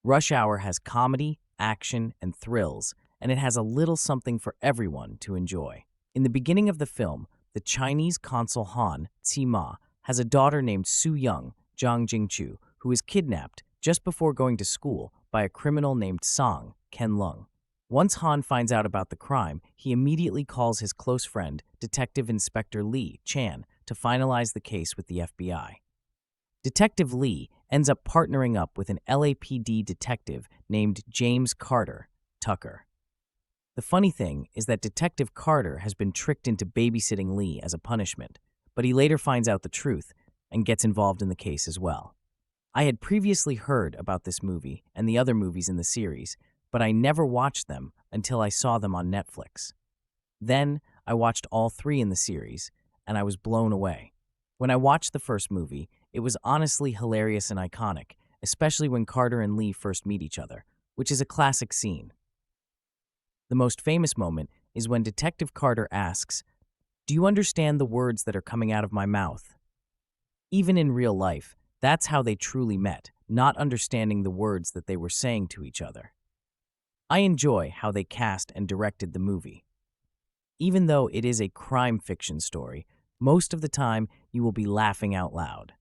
Rush Hour has comedy, action, and thrills, and it has a little something for everyone to enjoy. In the beginning of the film, the Chinese consul Han Zima has a daughter named Su Young, Zhang Jingchu, who is kidnapped just before going to school by a criminal named Song Ken Leung. Once Han finds out about the crime, he immediately calls his close friend, Detective Inspector Li Chan, to finalize the case with the FBI. Detective Li ends up partnering up with an LAPD detective named James Carter Tucker. The funny thing is that Detective Carter has been tricked into babysitting Li as a punishment, but he later finds out the truth and gets involved in the case as well. I had previously heard about this movie and the other movies in the series, but I never watched them until I saw them on Netflix. Then I watched all 3 in the series, and I was blown away. When I watched the first movie, it was honestly hilarious and iconic, especially when Carter and Lee first meet each other, which is a classic scene. The most famous moment is when Detective Carter asks, "Do you understand the words that are coming out of my mouth?" Even in real life, that's how they truly met, not understanding the words that they were saying to each other. I enjoy how they cast and directed the movie. Even though it is a crime fiction story, most of the time you will be laughing out loud.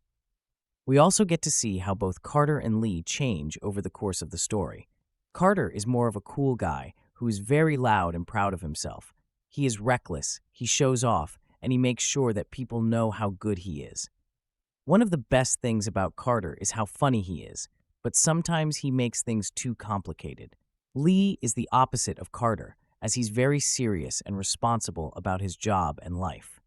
We also get to see how both Carter and Lee change over the course of the story. Carter is more of a cool guy who is very loud and proud of himself. He is reckless, he shows off, and he makes sure that people know how good he is. One of the best things about Carter is how funny he is, but sometimes he makes things too complicated. Lee is the opposite of Carter, as he's very serious and responsible about his job and life.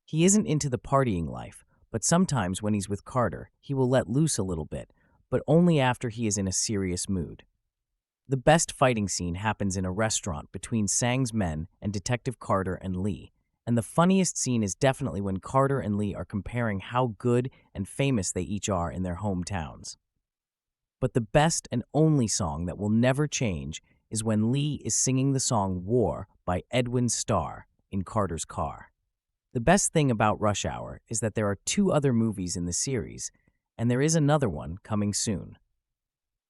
He isn't into the partying life, but sometimes when he's with Carter, he will let loose a little bit, but only after he is in a serious mood. The best fighting scene happens in a restaurant between Sang's men and Detective Carter and Lee, and the funniest scene is definitely when Carter and Lee are comparing how good and famous they each are in their hometowns. But the best and only song that will never change is when Lee is singing the song War by Edwin Starr in Carter's car. The best thing about Rush Hour is that there are 2 other movies in the series, and there is another one coming soon.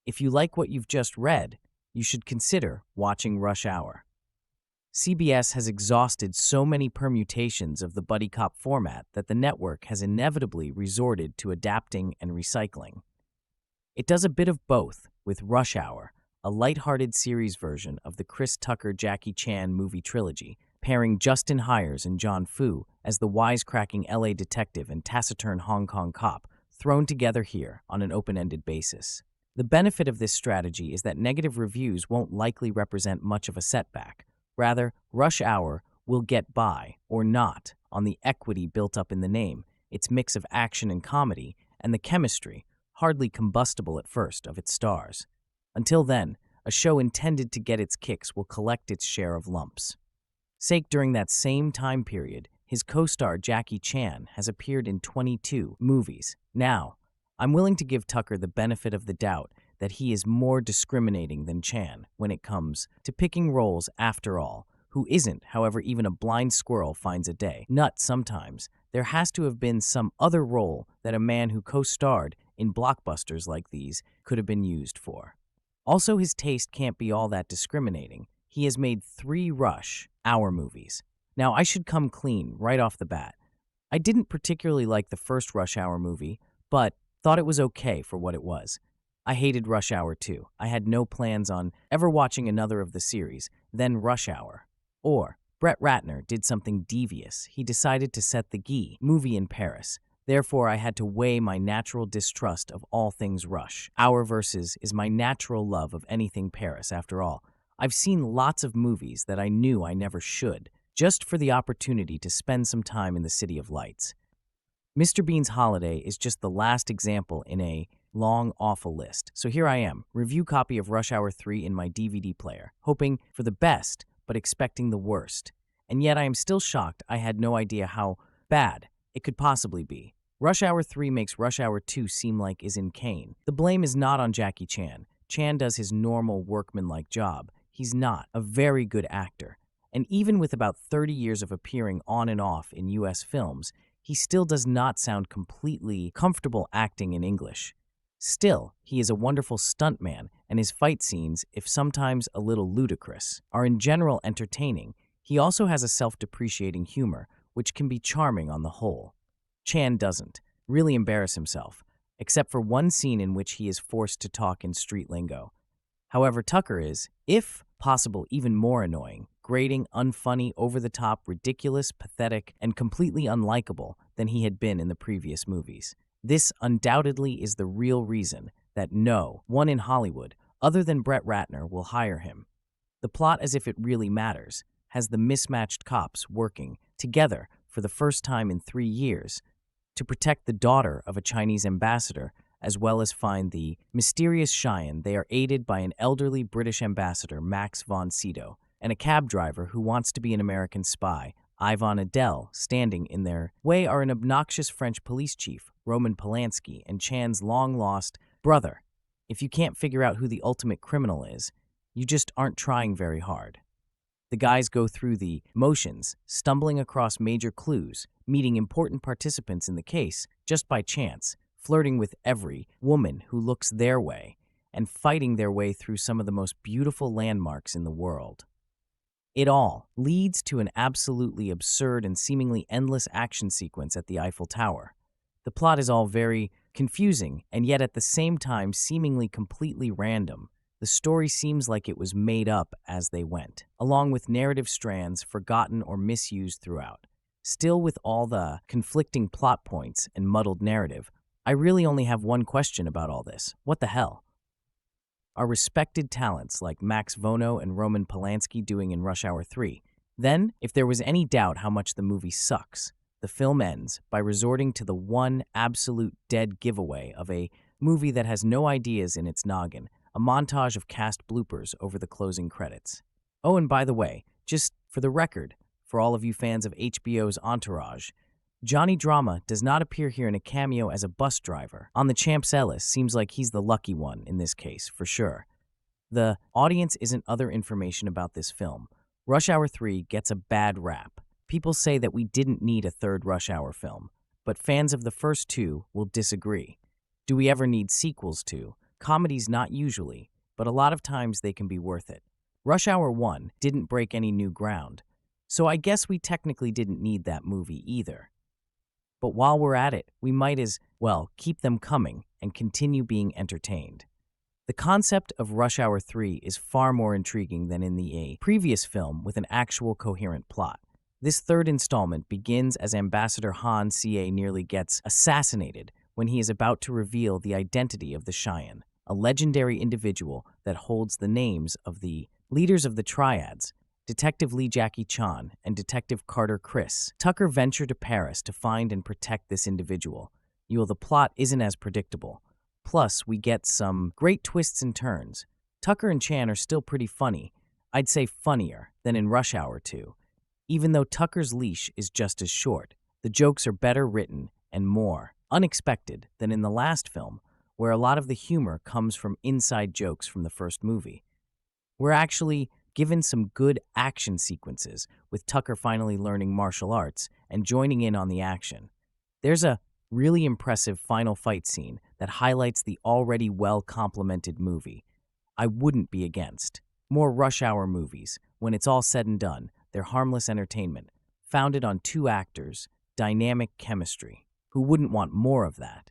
If you like what you've just read, you should consider watching Rush Hour. CBS has exhausted so many permutations of the buddy cop format that the network has inevitably resorted to adapting and recycling. It does a bit of both with Rush Hour, a lighthearted series version of the Chris Tucker-Jackie Chan movie trilogy, pairing Justin Hires and John Fu as the wisecracking LA detective and taciturn Hong Kong cop, thrown together here on an open-ended basis. The benefit of this strategy is that negative reviews won't likely represent much of a setback. Rather, Rush Hour will get by, or not, on the equity built up in the name, its mix of action and comedy, and the chemistry, hardly combustible at first, of its stars. Until then, a show intended to get its kicks will collect its share of lumps. During that same time period, his co-star Jackie Chan has appeared in 22 movies. Now, I'm willing to give Tucker the benefit of the doubt that he is more discriminating than Chan when it comes to picking roles after all, who isn't, however even a blind squirrel finds a day. Nut sometimes. There has to have been some other role that a man who co-starred in blockbusters like these could have been used for. Also, his taste can't be all that discriminating. He has made 3 Rush Hour movies. Now, I should come clean right off the bat. I didn't particularly like the first Rush Hour movie, but thought it was okay for what it was. I hated Rush Hour 2. I had no plans on ever watching another of the series, then Rush Hour. Or, Brett Ratner did something devious. He decided to set the Guy movie in Paris. Therefore, I had to weigh my natural distrust of all things Rush. Hour versus is my natural love of anything Paris, after all. I've seen lots of movies that I knew I never should, just for the opportunity to spend some time in the City of Lights. Mr. Bean's Holiday is just the last example in a long, awful list. So here I am, review copy of Rush Hour 3 in my DVD player, hoping for the best, but expecting the worst. And yet I am still shocked I had no idea how bad it could possibly be. Rush Hour 3 makes Rush Hour 2 seem like is in Kane. The blame is not on Jackie Chan. Chan does his normal workmanlike job. He's not a very good actor. And even with about 30 years of appearing on and off in US films, he still does not sound completely comfortable acting in English. Still, he is a wonderful stuntman, and his fight scenes, if sometimes a little ludicrous, are in general entertaining. He also has a self-depreciating humor, which can be charming on the whole. Chan doesn't really embarrass himself, except for one scene in which he is forced to talk in street lingo. However, Tucker is, if possible, even more annoying, grating, unfunny, over-the-top, ridiculous, pathetic, and completely unlikable than he had been in the previous movies. This undoubtedly is the real reason that no one in Hollywood, other than Brett Ratner, will hire him. The plot, as if it really matters, has the mismatched cops working together for the first time in 3 years to protect the daughter of a Chinese ambassador, as well as find the mysterious Cheyenne. They are aided by an elderly British ambassador, Max von Sydow, and a cab driver who wants to be an American spy, Ivan Adele. Standing in their way are an obnoxious French police chief, Roman Polanski, and Chan's long-lost brother. If you can't figure out who the ultimate criminal is, you just aren't trying very hard. The guys go through the motions, stumbling across major clues, meeting important participants in the case just by chance, flirting with every woman who looks their way, and fighting their way through some of the most beautiful landmarks in the world. It all leads to an absolutely absurd and seemingly endless action sequence at the Eiffel Tower. The plot is all very confusing, and yet at the same time seemingly completely random. The story seems like it was made up as they went, along with narrative strands forgotten or misused throughout. Still, with all the conflicting plot points and muddled narrative, I really only have one question about all this. What the hell are respected talents like Max Vono and Roman Polanski doing in Rush Hour 3? Then, if there was any doubt how much the movie sucks, the film ends by resorting to the one absolute dead giveaway of a movie that has no ideas in its noggin, a montage of cast bloopers over the closing credits. Oh, and by the way, just for the record, for all of you fans of HBO's Entourage, Johnny Drama does not appear here in a cameo as a bus driver. On the Champs Ellis seems like he's the lucky one in this case, for sure. The audience isn't other information about this film. Rush Hour 3 gets a bad rap. People say that we didn't need a third Rush Hour film, but fans of the first two will disagree. Do we ever need sequels to? Comedies not usually, but a lot of times they can be worth it. Rush Hour 1 didn't break any new ground, so I guess we technically didn't need that movie either. But while we're at it, we might as well keep them coming and continue being entertained. The concept of Rush Hour 3 is far more intriguing than in the previous film with an actual coherent plot. This third installment begins as Ambassador Han Ca nearly gets assassinated when he is about to reveal the identity of the Cheyenne, a legendary individual that holds the names of the leaders of the Triads, Detective Lee Jackie Chan and Detective Carter Chris. Tucker venture to Paris to find and protect this individual. The plot isn't as predictable. Plus, we get some great twists and turns. Tucker and Chan are still pretty funny. I'd say funnier than in Rush Hour 2. Even though Tucker's leash is just as short, the jokes are better written and more unexpected than in the last film, where a lot of the humor comes from inside jokes from the first movie. We're actually given some good action sequences, with Tucker finally learning martial arts and joining in on the action. There's a really impressive final fight scene that highlights the already well-complemented movie. I wouldn't be against more Rush Hour movies. When it's all said and done, they're harmless entertainment, founded on two actors, dynamic chemistry. Who wouldn't want more of that?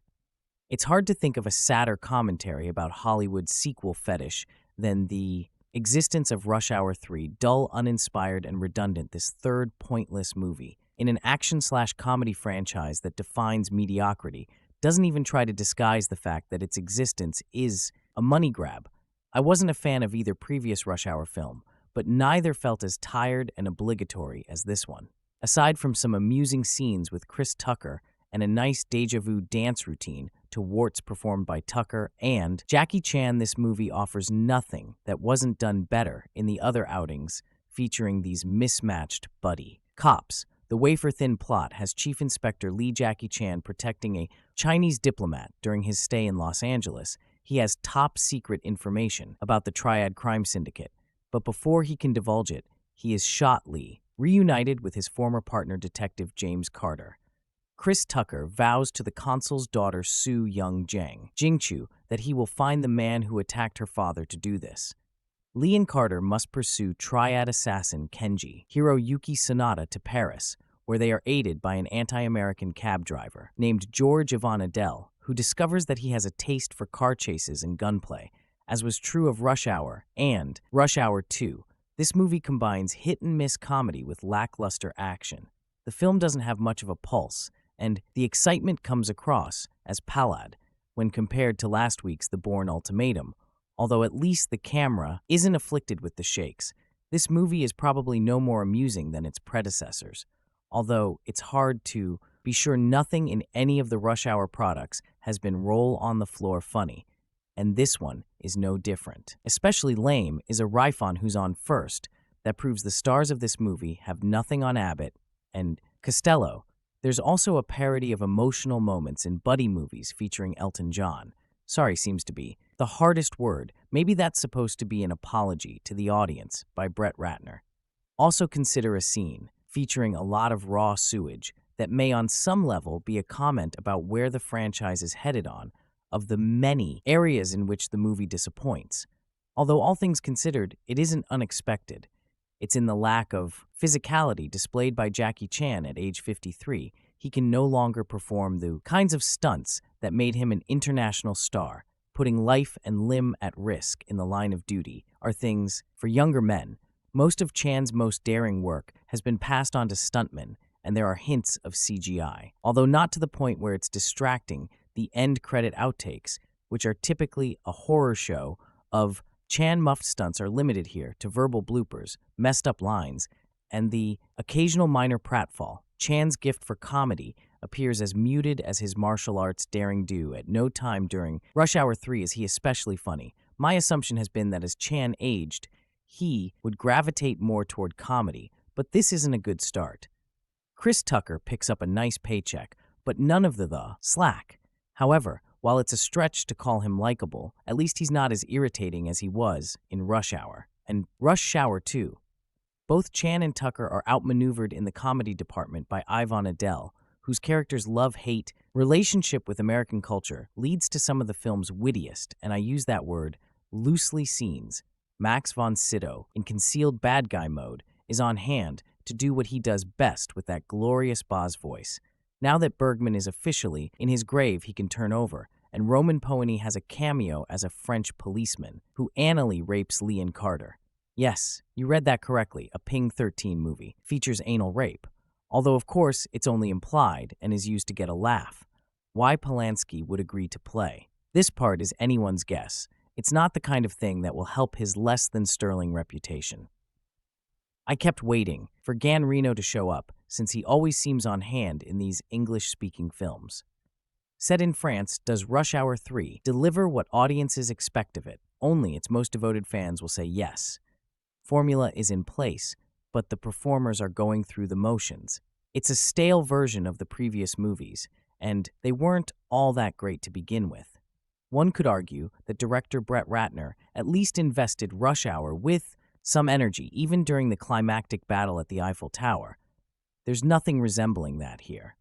It's hard to think of a sadder commentary about Hollywood's sequel fetish than the existence of Rush Hour 3, dull, uninspired, and redundant, this third pointless movie. In an action/comedy franchise that defines mediocrity, doesn't even try to disguise the fact that its existence is a money grab. I wasn't a fan of either previous Rush Hour film, but neither felt as tired and obligatory as this one. Aside from some amusing scenes with Chris Tucker and a nice deja vu dance routine to warts performed by Tucker and Jackie Chan, this movie offers nothing that wasn't done better in the other outings featuring these mismatched buddy cops. The wafer-thin plot has Chief Inspector Lee Jackie Chan protecting a Chinese diplomat during his stay in Los Angeles. He has top-secret information about the Triad crime syndicate, but before he can divulge it, he is shot Lee, reunited with his former partner Detective James Carter. Chris Tucker vows to the consul's daughter Su Young Jingchu that he will find the man who attacked her father to do this. Lee and Carter must pursue Triad assassin Kenji Hiroyuki Sanada to Paris, where they are aided by an anti-American cab driver named George Ivan Adele, who discovers that he has a taste for car chases and gunplay, as was true of Rush Hour and Rush Hour 2. This movie combines hit-and-miss comedy with lackluster action. The film doesn't have much of a pulse, and the excitement comes across as pallid when compared to last week's The Bourne Ultimatum, although at least the camera isn't afflicted with the shakes. This movie is probably no more amusing than its predecessors, although it's hard to be sure nothing in any of the Rush Hour products has been roll-on-the-floor funny, and this one is no different. Especially lame is a riff on Who's On First that proves the stars of this movie have nothing on Abbott and Costello. There's also a parody of emotional moments in buddy movies featuring Elton John. Sorry seems to be the hardest word. Maybe that's supposed to be an apology to the audience by Brett Ratner. Also consider a scene featuring a lot of raw sewage that may on some level be a comment about where the franchise is headed on, of the many areas in which the movie disappoints. Although all things considered, it isn't unexpected. It's in the lack of physicality displayed by Jackie Chan at age 53. He can no longer perform the kinds of stunts that made him an international star. Putting life and limb at risk in the line of duty are things for younger men. Most of Chan's most daring work has been passed on to stuntmen, and there are hints of CGI, although not to the point where it's distracting. The end credit outtakes, which are typically a horror show of Chan muffed stunts, are limited here to verbal bloopers, messed up lines, and the occasional minor pratfall. Chan's gift for comedy appears as muted as his martial arts daring do. At no time during Rush Hour 3 is he especially funny. My assumption has been that as Chan aged, he would gravitate more toward comedy, but this isn't a good start. Chris Tucker picks up a nice paycheck, but none of the slack. However, while it's a stretch to call him likable, at least he's not as irritating as he was in Rush Hour and Rush Hour 2. Both Chan and Tucker are outmaneuvered in the comedy department by Ivan Adele, whose character's love-hate relationship with American culture leads to some of the film's wittiest, and I use that word loosely, scenes. Max von Sydow, in concealed bad guy mode, is on hand to do what he does best with that glorious Boz voice. Now that Bergman is officially in his grave, he can turn over, and Roman Polanyi has a cameo as a French policeman who anally rapes Lee and Carter. Yes, you read that correctly, a Ping 13 movie features anal rape. Although, of course, it's only implied and is used to get a laugh. Why Polanski would agree to play? This part is anyone's guess. It's not the kind of thing that will help his less-than-sterling reputation. I kept waiting for Gan Reno to show up, since he always seems on hand in these English-speaking films. Set in France, does Rush Hour 3 deliver what audiences expect of it? Only its most devoted fans will say yes. Formula is in place, but the performers are going through the motions. It's a stale version of the previous movies, and they weren't all that great to begin with. One could argue that director Brett Ratner at least invested Rush Hour with some energy, even during the climactic battle at the Eiffel Tower. There's nothing resembling that here.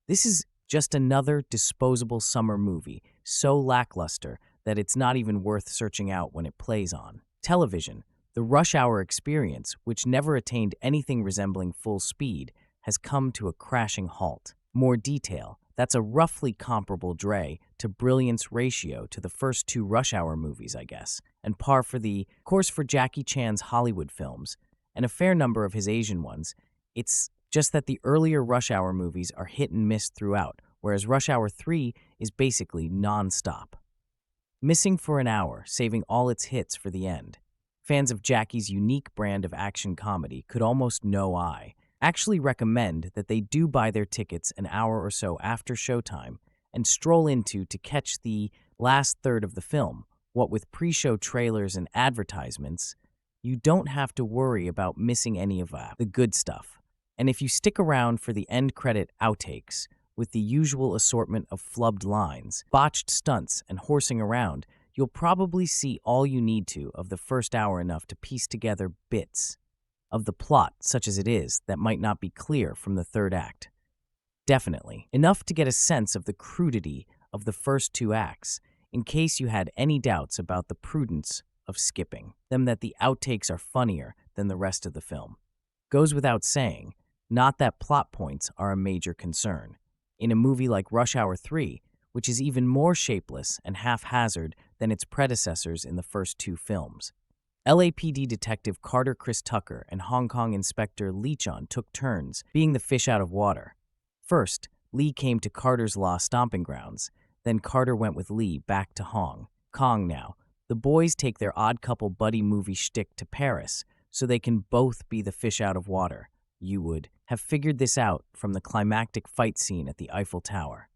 This is just another disposable summer movie, so lackluster that it's not even worth searching out when it plays on television. The Rush Hour experience, which never attained anything resembling full speed, has come to a crashing halt. More detail. That's a roughly comparable Dre to brilliance ratio to the first two Rush Hour movies, I guess, and par for the course for Jackie Chan's Hollywood films, and a fair number of his Asian ones. It's just that the earlier Rush Hour movies are hit and miss throughout, whereas Rush Hour 3 is basically non-stop. Missing for an hour, saving all its hits for the end. Fans of Jackie's unique brand of action comedy could almost actually recommend that they do buy their tickets an hour or so after showtime and stroll into to catch the last third of the film. What with pre-show trailers and advertisements, you don't have to worry about missing any of the good stuff. And if you stick around for the end credit outtakes, with the usual assortment of flubbed lines, botched stunts, and horsing around, you'll probably see all you need to of the first hour, enough to piece together bits of the plot, such as it is, that might not be clear from the third act. Definitely enough to get a sense of the crudity of the first two acts, in case you had any doubts about the prudence of skipping them, that the outtakes are funnier than the rest of the film. Goes without saying, not that plot points are a major concern. In a movie like Rush Hour 3, which is even more shapeless and haphazard than its predecessors in the first two films. LAPD Detective Carter Chris Tucker and Hong Kong Inspector Lee Chun took turns being the fish out of water. First, Lee came to Carter's law stomping grounds. Then Carter went with Lee back to Hong Kong. Now, the boys take their odd couple buddy movie shtick to Paris, so they can both be the fish out of water. You would have figured this out from the climactic fight scene at the Eiffel Tower.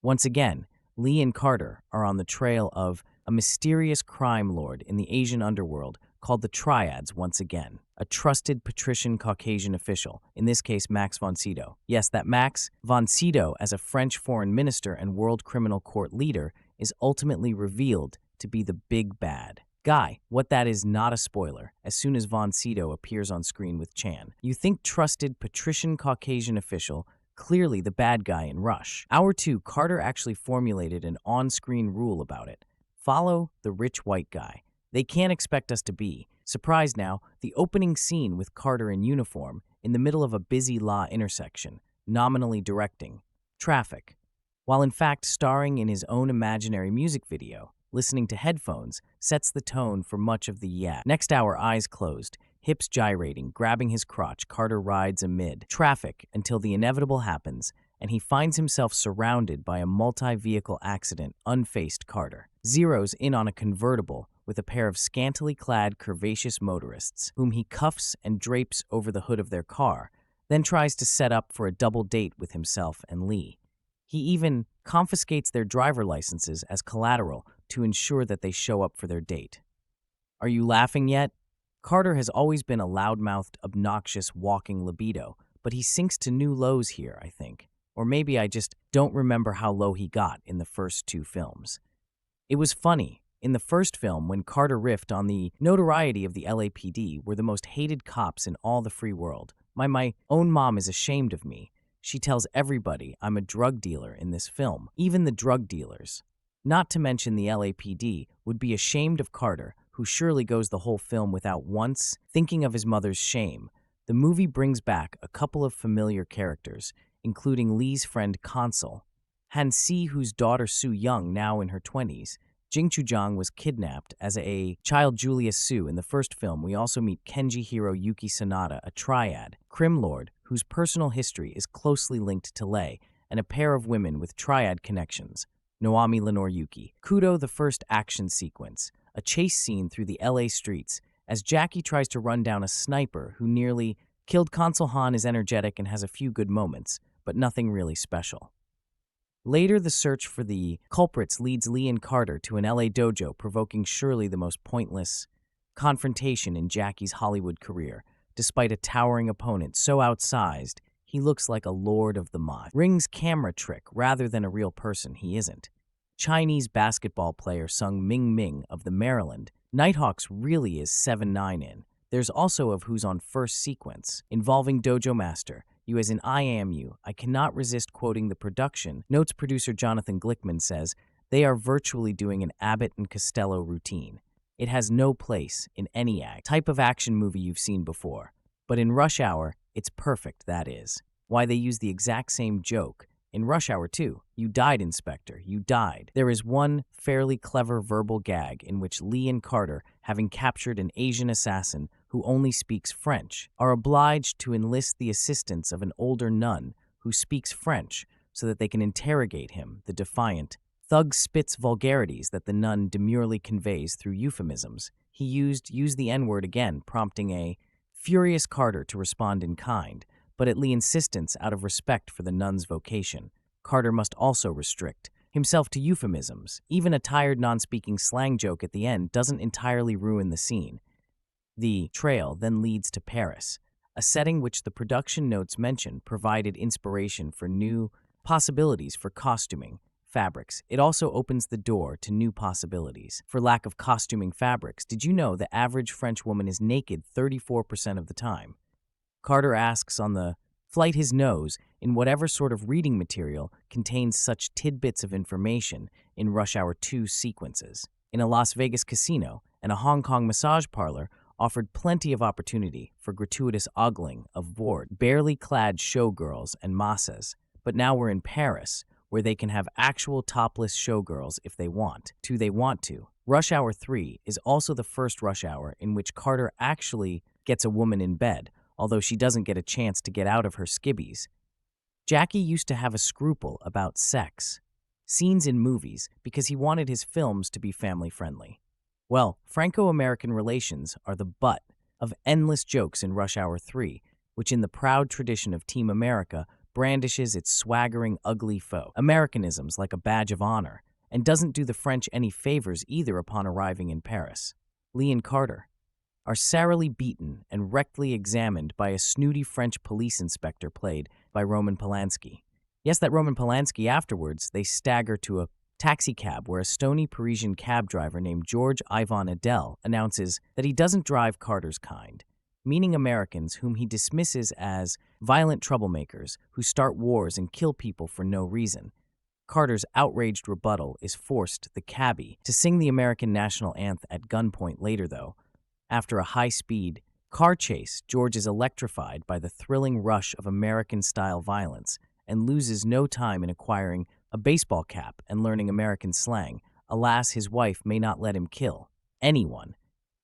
Once again, Lee and Carter are on the trail of a mysterious crime lord in the Asian underworld called the Triads once again. A trusted patrician Caucasian official, in this case Max von Sydow. Yes, that Max von Sydow, as a French foreign minister and World Criminal Court leader, is ultimately revealed to be the big bad guy. What that is not a spoiler, as soon as von Sydow appears on screen with Chan. You think trusted patrician Caucasian official, clearly the bad guy in Rush Hour 2. Carter actually formulated an on-screen rule about it. Follow the rich white guy. They can't expect us to be surprised now. The opening scene with Carter in uniform in the middle of a busy law intersection, nominally directing traffic, while in fact starring in his own imaginary music video, listening to headphones, sets the tone for much of the next hour. Eyes closed, hips gyrating, grabbing his crotch, Carter rides amid traffic until the inevitable happens, and he finds himself surrounded by a multi-vehicle accident. Unfaced Carter zeroes in on a convertible with a pair of scantily clad, curvaceous motorists, whom he cuffs and drapes over the hood of their car. then tries to set up for a double date with himself and Lee. He even confiscates their driver licenses as collateral to ensure that they show up for their date. Are you laughing yet? Carter has always been a loudmouthed, obnoxious, walking libido, but he sinks to new lows here, I think. Or maybe I just don't remember how low he got in the first two films. It was funny. In the first film, when Carter riffed on the notoriety of the LAPD were the most hated cops in all the free world. My own mom is ashamed of me. She tells everybody I'm a drug dealer in this film, even the drug dealers. Not to mention the LAPD would be ashamed of Carter, who surely goes the whole film without once thinking of his mother's shame. The movie brings back a couple of familiar characters, including Lee's friend Consul, Han Si, whose daughter Soo Young, now in her 20s. Jing Chujang was kidnapped as a child Julia Soo. In the first film, we also meet Kenji Hiro Yuki Sanada, a triad, Crim Lord, whose personal history is closely linked to Lei, and a pair of women with triad connections, Noami Lenore Yuki. Kudo, the first action sequence, a chase scene through the LA streets, as Jackie tries to run down a sniper who nearly killed Consul Han, is energetic and has a few good moments, but nothing really special. Later, the search for the culprits leads Lee and Carter to an LA dojo, provoking surely the most pointless confrontation in Jackie's Hollywood career. Despite a towering opponent so outsized, he looks like a lord of the mod. Ring's camera trick rather than a real person, he isn't. Chinese basketball player Sung Ming Ming of the Maryland Nighthawks really is 7'9" in. There's also of Who's on First sequence, involving Dojo Master. You as in I am you. I cannot resist quoting the production. Notes producer Jonathan Glickman says, they are virtually doing an Abbott and Costello routine. It has no place in any type of action movie you've seen before. But in Rush Hour, it's perfect, that is. Why they use the exact same joke. In Rush Hour 2, you died, Inspector, you died. There is one fairly clever verbal gag in which Lee and Carter, having captured an Asian assassin who only speaks French, are obliged to enlist the assistance of an older nun who speaks French so that they can interrogate him. The defiant thug spits vulgarities that the nun demurely conveys through euphemisms. He used the N-word again, prompting a furious Carter to respond in kind, but at Lee's insistence out of respect for the nun's vocation. Carter must also restrict himself to euphemisms. Even a tired non-speaking slang joke at the end doesn't entirely ruin the scene. The trail then leads to Paris, a setting which the production notes mention provided inspiration for new possibilities for costuming fabrics. It also opens the door to new possibilities. For lack of costuming fabrics, did you know the average French woman is naked 34% of the time? Carter asks on the flight his nose in whatever sort of reading material contains such tidbits of information in Rush Hour 2 sequences. In a Las Vegas casino and a Hong Kong massage parlor offered plenty of opportunity for gratuitous ogling of bored, barely clad showgirls and massas. But now we're in Paris, where they can have actual topless showgirls if they want to. Rush Hour 3 is also the first Rush Hour in which Carter actually gets a woman in bed, although she doesn't get a chance to get out of her skivvies. Jackie used to have a scruple about sex scenes in movies because he wanted his films to be family-friendly. Well, Franco-American relations are the butt of endless jokes in Rush Hour 3, which in the proud tradition of Team America brandishes its swaggering, ugly foe, Americanisms, like a badge of honor, and doesn't do the French any favors either upon arriving in Paris. Lee and Carter are sourly beaten and rectly examined by a snooty French police inspector played by Roman Polanski. Yes, that Roman Polanski. Afterwards, they stagger to a taxicab where a stony Parisian cab driver named George Ivan Adele announces that he doesn't drive Carter's kind, meaning Americans whom he dismisses as violent troublemakers who start wars and kill people for no reason. Carter's outraged rebuttal is forced the cabbie to sing the American national anthem at gunpoint. Later, though, after a high-speed car chase, George is electrified by the thrilling rush of American-style violence and loses no time in acquiring a baseball cap and learning American slang. Alas, his wife may not let him kill anyone,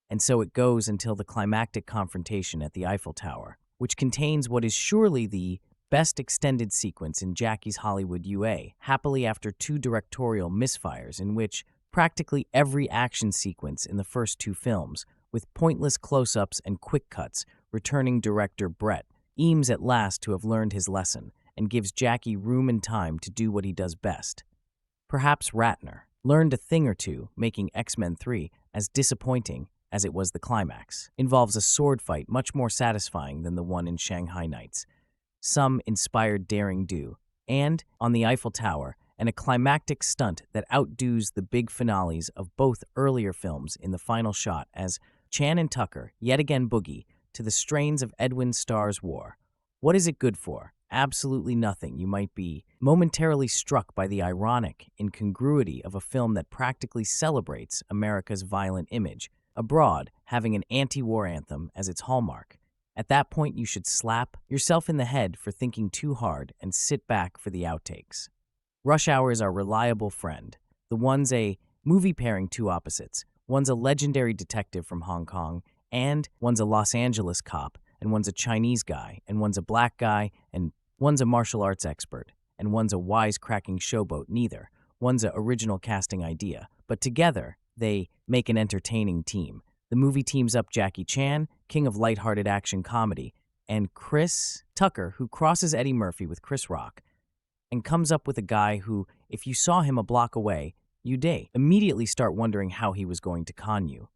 and so it goes until the climactic confrontation at the Eiffel Tower, which contains what is surely the best extended sequence in Jackie's Hollywood UA, happily after two directorial misfires in which practically every action sequence in the first two films, with pointless close-ups and quick cuts, returning director Brett seems at last to have learned his lesson and gives Jackie room and time to do what he does best. Perhaps Ratner learned a thing or two, making X-Men 3 as disappointing as it was the climax. Involves a sword fight much more satisfying than the one in Shanghai Nights, some inspired daring do, and on the Eiffel Tower, and a climactic stunt that outdoes the big finales of both earlier films in the final shot as Chan and Tucker yet again boogie to the strains of Edwin Starr's War. What is it good for? Absolutely nothing. You might be momentarily struck by the ironic incongruity of a film that practically celebrates America's violent image, abroad having an anti-war anthem as its hallmark. At that point, you should slap yourself in the head for thinking too hard and sit back for the outtakes. Rush Hour is our reliable friend. The one's a movie pairing two opposites. One's a legendary detective from Hong Kong, and one's a Los Angeles cop, and one's a Chinese guy, and one's a black guy, and one's a martial arts expert, and one's a wisecracking showboat neither. One's a original casting idea, but together they make an entertaining team. The movie teams up Jackie Chan, king of lighthearted action comedy, and Chris Tucker, who crosses Eddie Murphy with Chris Rock, and comes up with a guy who, if you saw him a block away, you'd immediately start wondering how he was going to con you.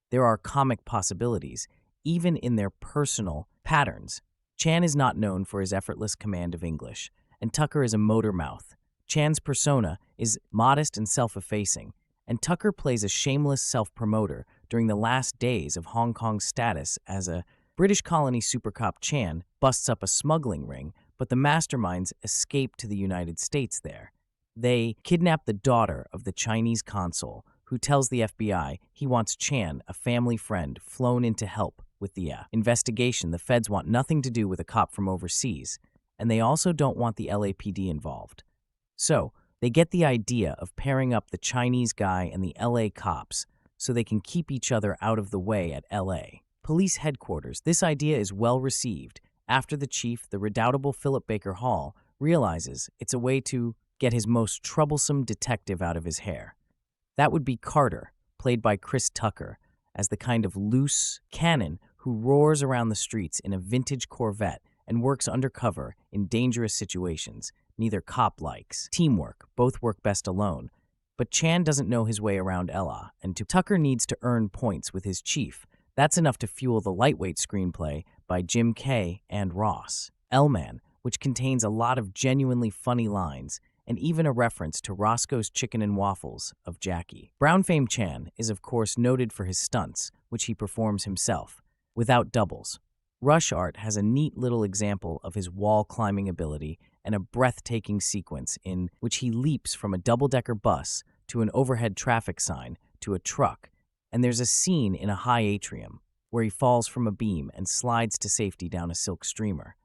There are comic possibilities, even in their personal patterns. Chan is not known for his effortless command of English, and Tucker is a motor mouth. Chan's persona is modest and self-effacing, and Tucker plays a shameless self-promoter during the last days of Hong Kong's status as a British colony supercop. Chan busts up a smuggling ring, but the masterminds escape to the United States there. They kidnap the daughter of the Chinese consul, who tells the FBI he wants Chan, a family friend, flown in to help with the investigation. The feds want nothing to do with a cop from overseas, and they also don't want the LAPD involved. So, they get the idea of pairing up the Chinese guy and the LA cops so they can keep each other out of the way at LA police headquarters. This idea is well received after the chief, the redoubtable Philip Baker Hall, realizes it's a way to get his most troublesome detective out of his hair. That would be Carter, played by Chris Tucker, as the kind of loose cannon who roars around the streets in a vintage Corvette and works undercover in dangerous situations. Neither cop likes teamwork, both work best alone. But Chan doesn't know his way around Ella, and Tucker needs to earn points with his chief. That's enough to fuel the lightweight screenplay by Jim Kay and Ross. L-Man, which contains a lot of genuinely funny lines, and even a reference to Roscoe's Chicken and Waffles of Jackie. Brown fame Chan is of course noted for his stunts, which he performs himself, without doubles. Rush Art has a neat little example of his wall-climbing ability and a breathtaking sequence in which he leaps from a double-decker bus to an overhead traffic sign to a truck, and there's a scene in a high atrium where he falls from a beam and slides to safety down a silk streamer.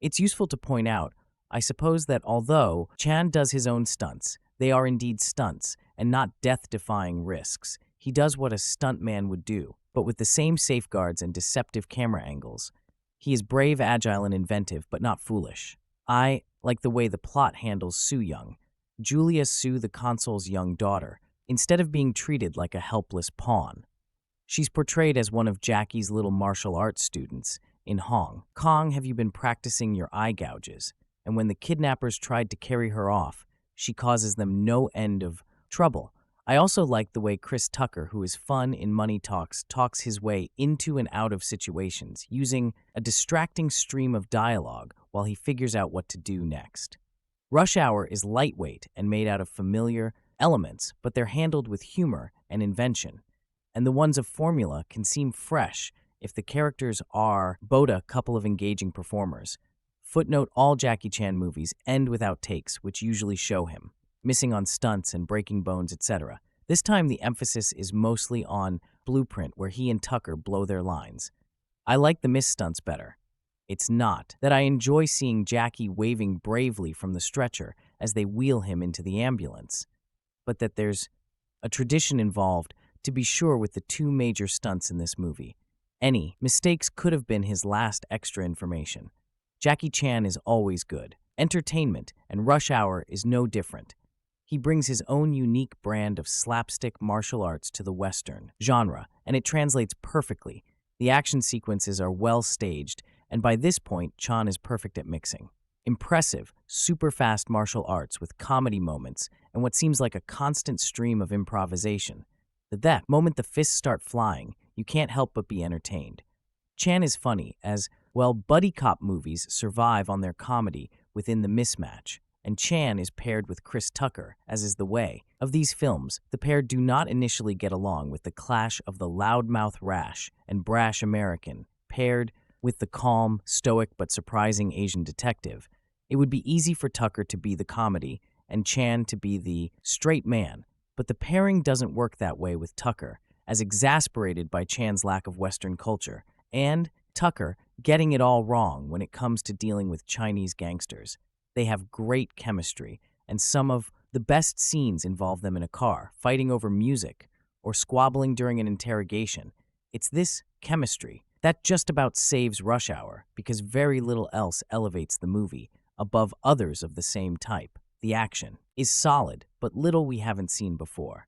It's useful to point out, I suppose, that although Chan does his own stunts, they are indeed stunts and not death-defying risks. He does what a stuntman would do, but with the same safeguards and deceptive camera angles. He is brave, agile, and inventive, but not foolish. I like the way the plot handles Sue Young, Julia Sue, the consul's young daughter, instead of being treated like a helpless pawn. She's portrayed as one of Jackie's little martial arts students. In Hong Kong, have you been practicing your eye gouges? And when the kidnappers tried to carry her off, she causes them no end of trouble. I also like the way Chris Tucker, who is fun in money talks his way into and out of situations, using a distracting stream of dialogue while he figures out what to do next. Rush Hour is lightweight and made out of familiar elements, but they're handled with humor and invention. And the ones of formula can seem fresh if the characters are both a couple of engaging performers. Footnote: all Jackie Chan movies end with outtakes, which usually show him missing on stunts and breaking bones, etc. This time the emphasis is mostly on Blueprint, where he and Tucker blow their lines. I like the missed stunts better. It's not that I enjoy seeing Jackie waving bravely from the stretcher as they wheel him into the ambulance, but that there's a tradition involved, to be sure, with the two major stunts in this movie. Any mistakes could have been his last extra information. Jackie Chan is always good. Entertainment, and Rush Hour is no different. He brings his own unique brand of slapstick martial arts to the Western genre, and it translates perfectly. The action sequences are well staged, and by this point, Chan is perfect at mixing. Impressive, super fast martial arts with comedy moments and what seems like a constant stream of improvisation. That moment the fists start flying, you can't help but be entertained. Chan is funny, as, well, buddy cop movies survive on their comedy within the mismatch, and Chan is paired with Chris Tucker, as is the way of these films. The pair do not initially get along with the clash of the loudmouth rash and brash American, paired with the calm, stoic but surprising Asian detective. It would be easy for Tucker to be the comedy and Chan to be the straight man, but the pairing doesn't work that way with Tucker, as exasperated by Chan's lack of Western culture, and Tucker getting it all wrong when it comes to dealing with Chinese gangsters. They have great chemistry, and some of the best scenes involve them in a car, fighting over music, or squabbling during an interrogation. It's this chemistry that just about saves Rush Hour, because very little else elevates the movie above others of the same type. The action is solid, but little we haven't seen before.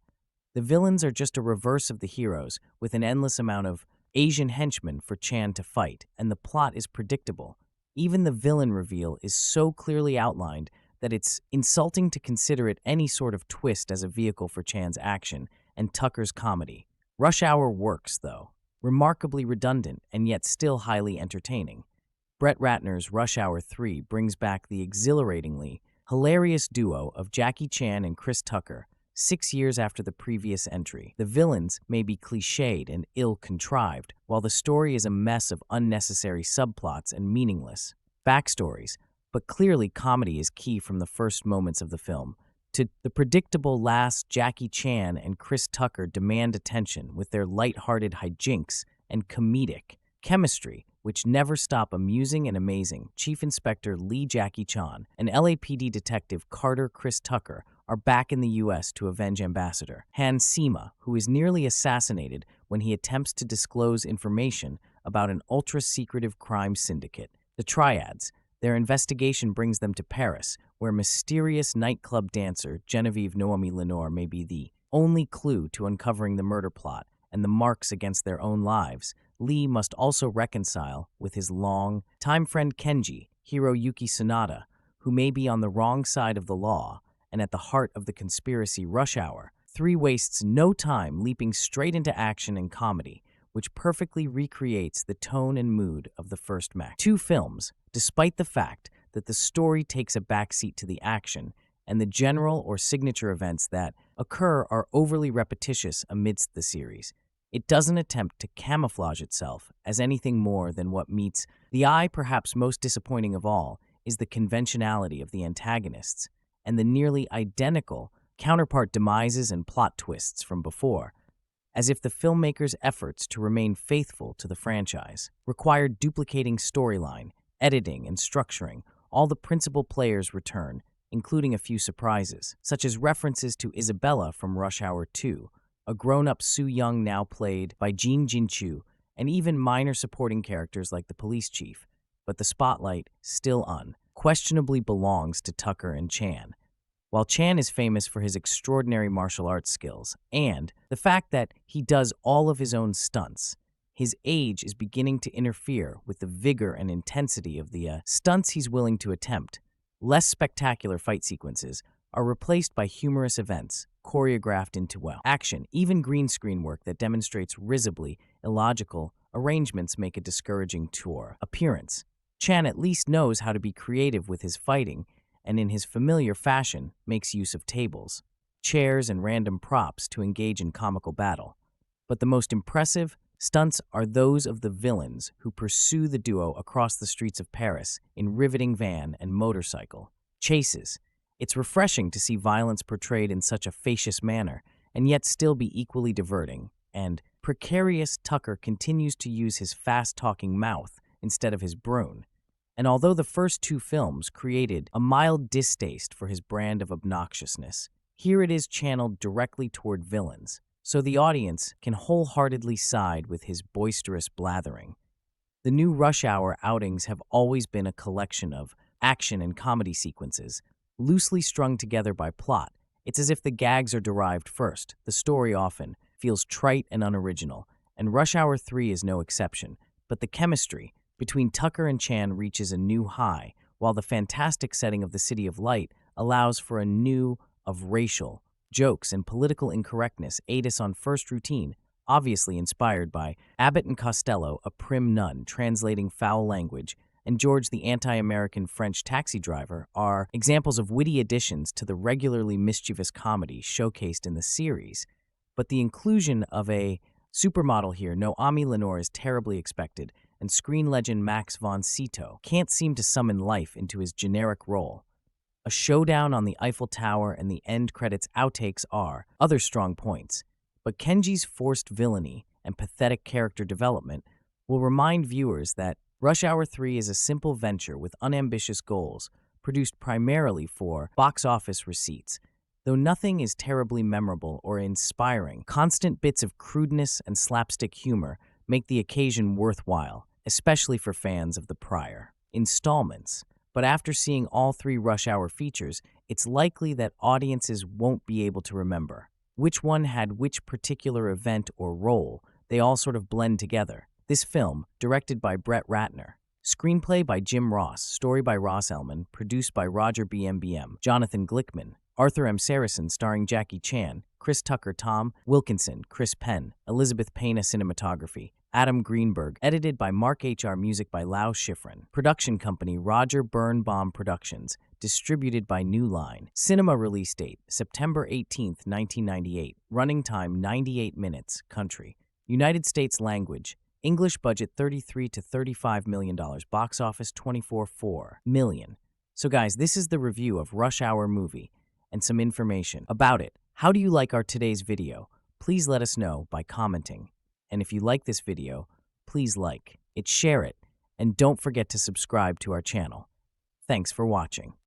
The villains are just a reverse of the heroes, with an endless amount of Asian henchmen for Chan to fight, and the plot is predictable. Even the villain reveal is so clearly outlined that it's insulting to consider it any sort of twist as a vehicle for Chan's action and Tucker's comedy. Rush Hour works, though, remarkably redundant and yet still highly entertaining. Brett Ratner's Rush Hour 3 brings back the exhilaratingly hilarious duo of Jackie Chan and Chris Tucker, 6 years after the previous entry. The villains may be cliched and ill-contrived, while the story is a mess of unnecessary subplots and meaningless backstories, but clearly comedy is key from the first moments of the film. To the predictable last, Jackie Chan and Chris Tucker demand attention with their light-hearted hijinks and comedic chemistry, which never stop amusing and amazing. Chief Inspector Lee Jackie Chan and LAPD Detective Carter Chris Tucker are back in the U.S. to avenge Ambassador Han Sima, who is nearly assassinated when he attempts to disclose information about an ultra-secretive crime syndicate. The Triads. Their investigation brings them to Paris, where mysterious nightclub dancer Genevieve Noemi Lenore may be the only clue to uncovering the murder plot and the marks against their own lives. Lee must also reconcile with his long-time friend Kenji, Hiroyuki Sanada, who may be on the wrong side of the law and at the heart of the conspiracy. Rush Hour 3 wastes no time leaping straight into action and comedy, which perfectly recreates the tone and mood of the first two films, despite the fact that the story takes a backseat to the action and the general or signature events that occur are overly repetitious amidst the series. It doesn't attempt to camouflage itself as anything more than what meets the eye. Perhaps most disappointing of all is the conventionality of the antagonists and the nearly identical counterpart demises and plot twists from before, as if the filmmakers' efforts to remain faithful to the franchise required duplicating storyline, editing, and structuring. All the principal players return, including a few surprises, such as references to Isabella from Rush Hour 2, a grown-up Soo Young now played by Jean Jin-Chu, and even minor supporting characters like the police chief. But the spotlight still unquestionably belongs to Tucker and Chan. While Chan is famous for his extraordinary martial arts skills and the fact that he does all of his own stunts, his age is beginning to interfere with the vigor and intensity of the stunts he's willing to attempt. Less spectacular fight sequences are replaced by humorous events choreographed into action. Even green screen work that demonstrates risibly illogical arrangements make a discouraging tour appearance. Chan at least knows how to be creative with his fighting, and in his familiar fashion makes use of tables, chairs, and random props to engage in comical battle. But the most impressive stunts are those of the villains who pursue the duo across the streets of Paris in riveting van and motorcycle chases. It's refreshing to see violence portrayed in such a facious manner, and yet still be equally diverting. And precarious Tucker continues to use his fast-talking mouth instead of his brawn. And although the first 2 films created a mild distaste for his brand of obnoxiousness, here it is channeled directly toward villains, so the audience can wholeheartedly side with his boisterous blathering. The new Rush Hour outings have always been a collection of action and comedy sequences, loosely strung together by plot. It's as if the gags are derived first. The story often feels trite and unoriginal, and Rush Hour 3 is no exception. But the chemistry between Tucker and Chan reaches a new high, while the fantastic setting of the City of Light allows for a new of racial jokes and political incorrectness aid us on first routine, obviously inspired by Abbott and Costello, a prim nun translating foul language, and George the anti-American French taxi driver are examples of witty additions to the regularly mischievous comedy showcased in the series. But the inclusion of a supermodel here, Noami Lenore, is terribly expected, and screen legend Max von Sydow can't seem to summon life into his generic role. A showdown on the Eiffel Tower and the end credits outtakes are other strong points, but Kenji's forced villainy and pathetic character development will remind viewers that Rush Hour 3 is a simple venture with unambitious goals, produced primarily for box office receipts. Though nothing is terribly memorable or inspiring, constant bits of crudeness and slapstick humor make the occasion worthwhile, especially for fans of the prior installments. But after seeing all three Rush Hour features, it's likely that audiences won't be able to remember which one had which particular event or role. They all sort of blend together. This film, directed by Brett Ratner, screenplay by Jim Ross, story by Ross Elman, produced by Roger BMBM, Jonathan Glickman, Arthur M. Saracen starring Jackie Chan, Chris Tucker, Tom Wilkinson, Chris Penn, Elizabeth Pena cinematography, Adam Greenberg, edited by Mark H.R. music by Lau Schifrin, production company Roger Birnbaum Productions, distributed by New Line, cinema release date September 18, 1998, running time 98 minutes, country, United States language, English budget $33 to $35 million, box office $24.4 million. So guys, this is the review of Rush Hour movie and some information about it. How do you like our today's video? Please let us know by commenting. And if you like this video, please like it, share it, and don't forget to subscribe to our channel. Thanks for watching.